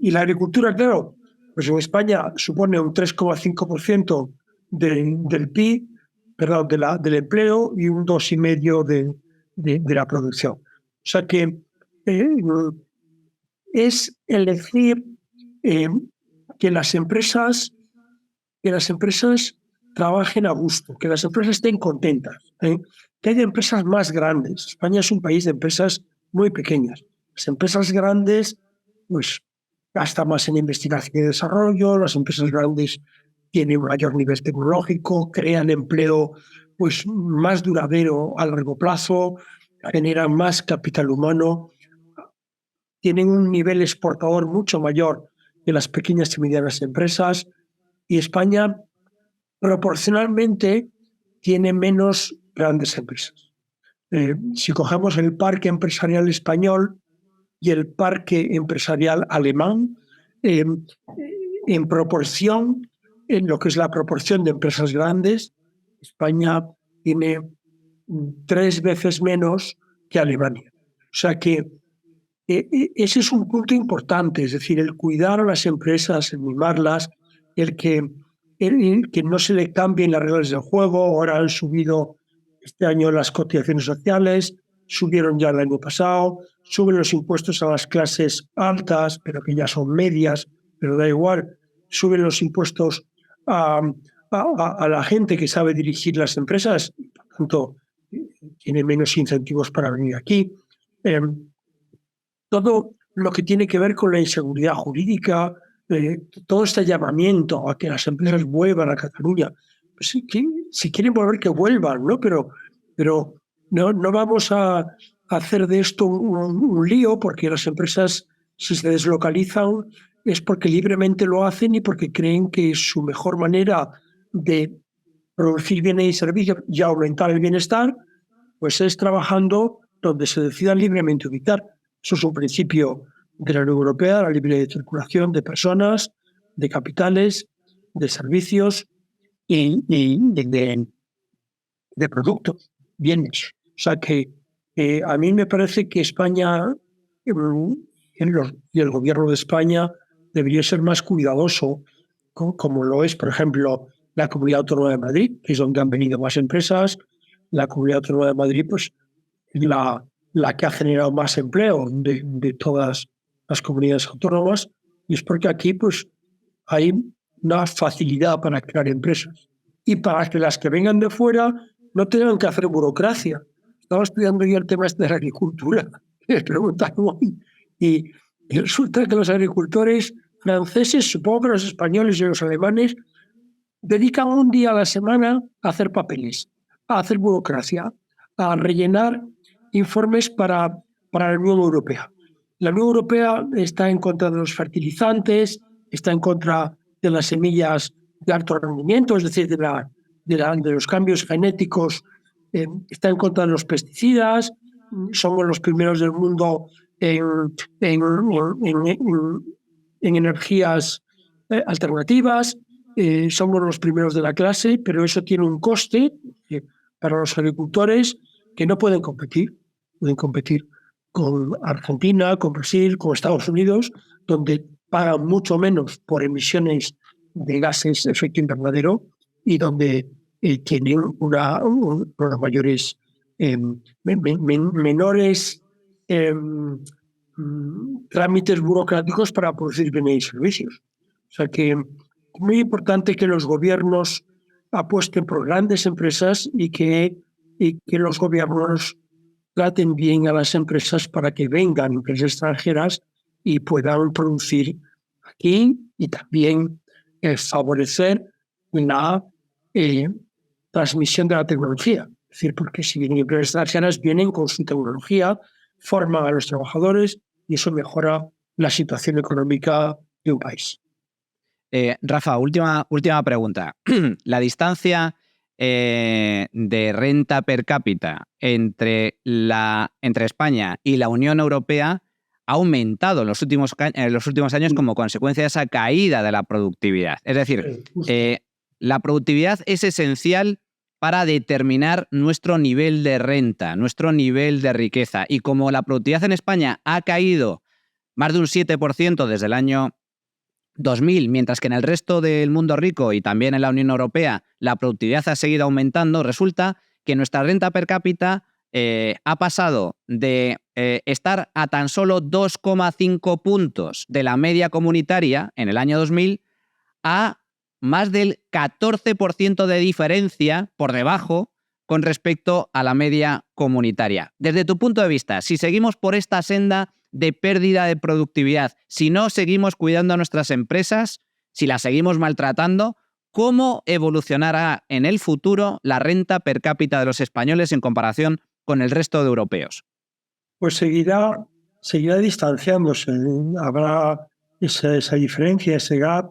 y la agricultura, claro, pues en España supone un 3,5% del PIB, perdón, del empleo y un 2,5% de la producción. O sea que es el decir que las empresas trabajen a gusto, que las empresas estén contentas, que haya empresas más grandes. España es un país de empresas muy pequeñas. Las empresas grandes pues gastan más en investigación y desarrollo, las empresas grandes tienen un mayor nivel tecnológico, crean empleo pues más duradero a largo plazo, generan más capital humano, tienen un nivel exportador mucho mayor que las pequeñas y medianas empresas, y España proporcionalmente tiene menos grandes empresas. Si cogemos el parque empresarial español y el parque empresarial alemán, en proporción, en lo que es la proporción de empresas grandes, España tiene 3 veces menos que Alemania. O sea que ese es un punto importante, es decir, el cuidar a las empresas, el mimarlas, el que no se le cambien las reglas del juego. Ahora han subido este año las cotizaciones sociales, subieron ya el año pasado, suben los impuestos a las clases altas, pero que ya son medias, pero da igual, suben los impuestos a la gente que sabe dirigir las empresas, por tanto, tiene menos incentivos para venir aquí. Todo lo que tiene que ver con la inseguridad jurídica, todo este llamamiento a que las empresas vuelvan a Cataluña, pues si quieren volver, que vuelvan, ¿no? Pero no vamos a hacer de esto un lío, porque las empresas, si se deslocalizan, es porque libremente lo hacen y porque creen que su mejor manera de producir bienes y servicios y aumentar el bienestar, pues es trabajando donde se decidan libremente ubicar. Eso es un principio de la Unión Europea, la libre circulación de personas, de capitales, de servicios y de productos, bienes. O sea que a mí me parece que España y el gobierno de España debería ser más cuidadoso, como lo es, por ejemplo, la Comunidad Autónoma de Madrid, que es donde han venido más empresas. La Comunidad Autónoma de Madrid, pues, es la que ha generado más empleo de todas las comunidades autónomas, y es porque aquí, pues, hay una facilidad para crear empresas y para que las que vengan de fuera no tengan que hacer burocracia. Estaba estudiando yo el tema de la agricultura, me preguntaron, y resulta que los agricultores franceses, supongo que los españoles y los alemanes, dedican un día a la semana a hacer papeles, a hacer burocracia, a rellenar informes para la Unión Europea. La Unión Europea está en contra de los fertilizantes, está en contra de las semillas de alto rendimiento, es decir, de los cambios genéticos, está en contra de los pesticidas. Somos los primeros del mundo en energías alternativas. Somos los primeros de la clase, pero eso tiene un coste para los agricultores que no pueden competir. Pueden competir con Argentina, con Brasil, con Estados Unidos, donde pagan mucho menos por emisiones de gases de efecto invernadero y donde tienen unos mayores, menores trámites burocráticos para producir bienes y servicios. O sea que es muy importante que los gobiernos apuesten por grandes empresas y que los gobiernos traten bien a las empresas para que vengan empresas extranjeras y puedan producir aquí, y también favorecer la transmisión de la tecnología. Es decir, porque si vienen empresas extranjeras, vienen con su tecnología, forman a los trabajadores y eso mejora la situación económica de un país. Rafa, última pregunta. La distancia de renta per cápita entre España y la Unión Europea ha aumentado en los últimos años como consecuencia de esa caída de la productividad. Es decir, la productividad es esencial para determinar nuestro nivel de renta, nuestro nivel de riqueza. Y como la productividad en España ha caído más de un 7% desde el año 2000, mientras que en el resto del mundo rico y también en la Unión Europea la productividad ha seguido aumentando, resulta que nuestra renta per cápita ha pasado de estar a tan solo 2,5 puntos de la media comunitaria en el año 2000 a más del 14% de diferencia por debajo con respecto a la media comunitaria. Desde tu punto de vista, si seguimos por esta senda de pérdida de productividad, si no seguimos cuidando a nuestras empresas, si las seguimos maltratando, ¿cómo evolucionará en el futuro la renta per cápita de los españoles en comparación con el resto de europeos? Pues seguirá distanciándose. Habrá esa diferencia, ese gap,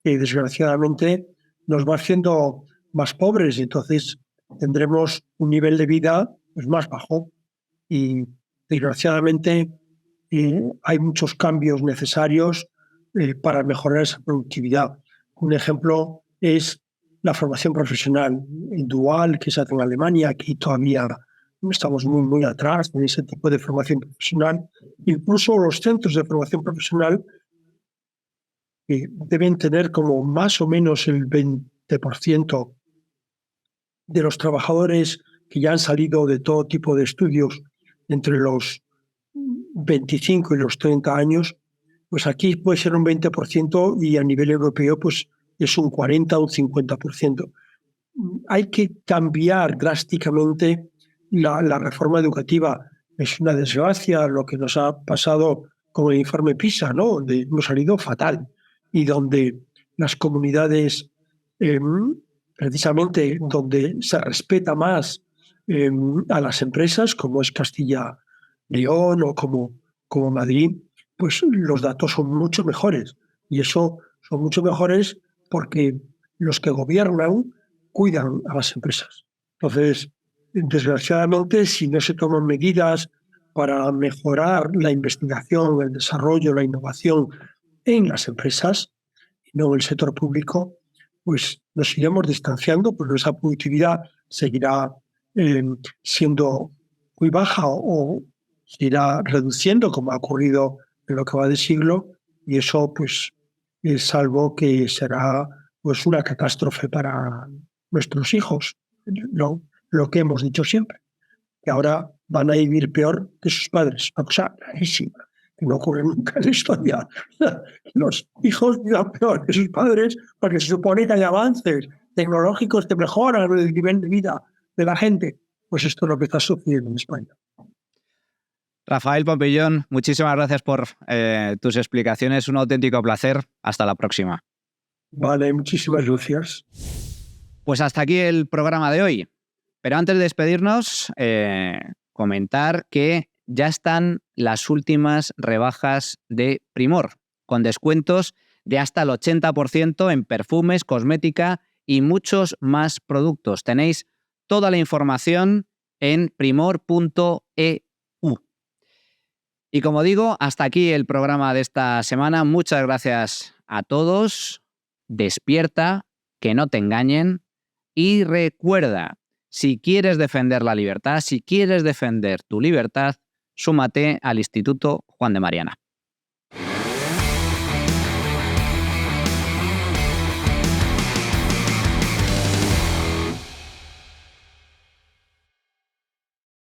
que desgraciadamente nos va haciendo más pobres, y entonces tendremos un nivel de vida pues, más bajo. Y desgraciadamente hay muchos cambios necesarios para mejorar esa productividad. Un ejemplo es la formación profesional dual que se hace en Alemania. Aquí todavía estamos muy atrás en ese tipo de formación profesional. Incluso los centros de formación profesional deben tener como más o menos el 20% de los trabajadores que ya han salido de todo tipo de estudios entre los 25 y los 30 años, pues aquí puede ser un 20% y a nivel europeo pues es un 40 o un 50%. Hay que cambiar drásticamente la reforma educativa. Es una desgracia lo que nos ha pasado con el informe PISA, ¿no? Donde hemos salido fatal y donde las comunidades, precisamente donde se respeta más a las empresas, como es Castilla León o como Madrid, pues los datos son mucho mejores. Y eso son mucho mejores porque los que gobiernan cuidan a las empresas. Entonces, desgraciadamente, si no se toman medidas para mejorar la investigación, el desarrollo, la innovación en las empresas y no en el sector público, pues nos iremos distanciando, pero esa productividad seguirá siendo muy baja o se irá reduciendo, como ha ocurrido en lo que va de siglo, y eso pues es algo que será pues una catástrofe para nuestros hijos. Lo que hemos dicho siempre, que ahora van a vivir peor que sus padres. Una cosa rarísima, que no ocurre nunca en la historia. Los hijos vivan peor que sus padres porque se supone que hay avances tecnológicos que mejoran el nivel de vida de la gente. Pues esto es lo que está sucediendo en España. Rafael Pompillón, muchísimas gracias por tus explicaciones. Un auténtico placer. Hasta la próxima. Vale, muchísimas gracias. Pues hasta aquí el programa de hoy. Pero antes de despedirnos, comentar que ya están las últimas rebajas de Primor, con descuentos de hasta el 80% en perfumes, cosmética y muchos más productos. Tenéis toda la información en primor.eu. Y como digo, hasta aquí el programa de esta semana. Muchas gracias a todos. Despierta, que no te engañen. Y recuerda, si quieres defender la libertad, si quieres defender tu libertad, súmate al Instituto Juan de Mariana.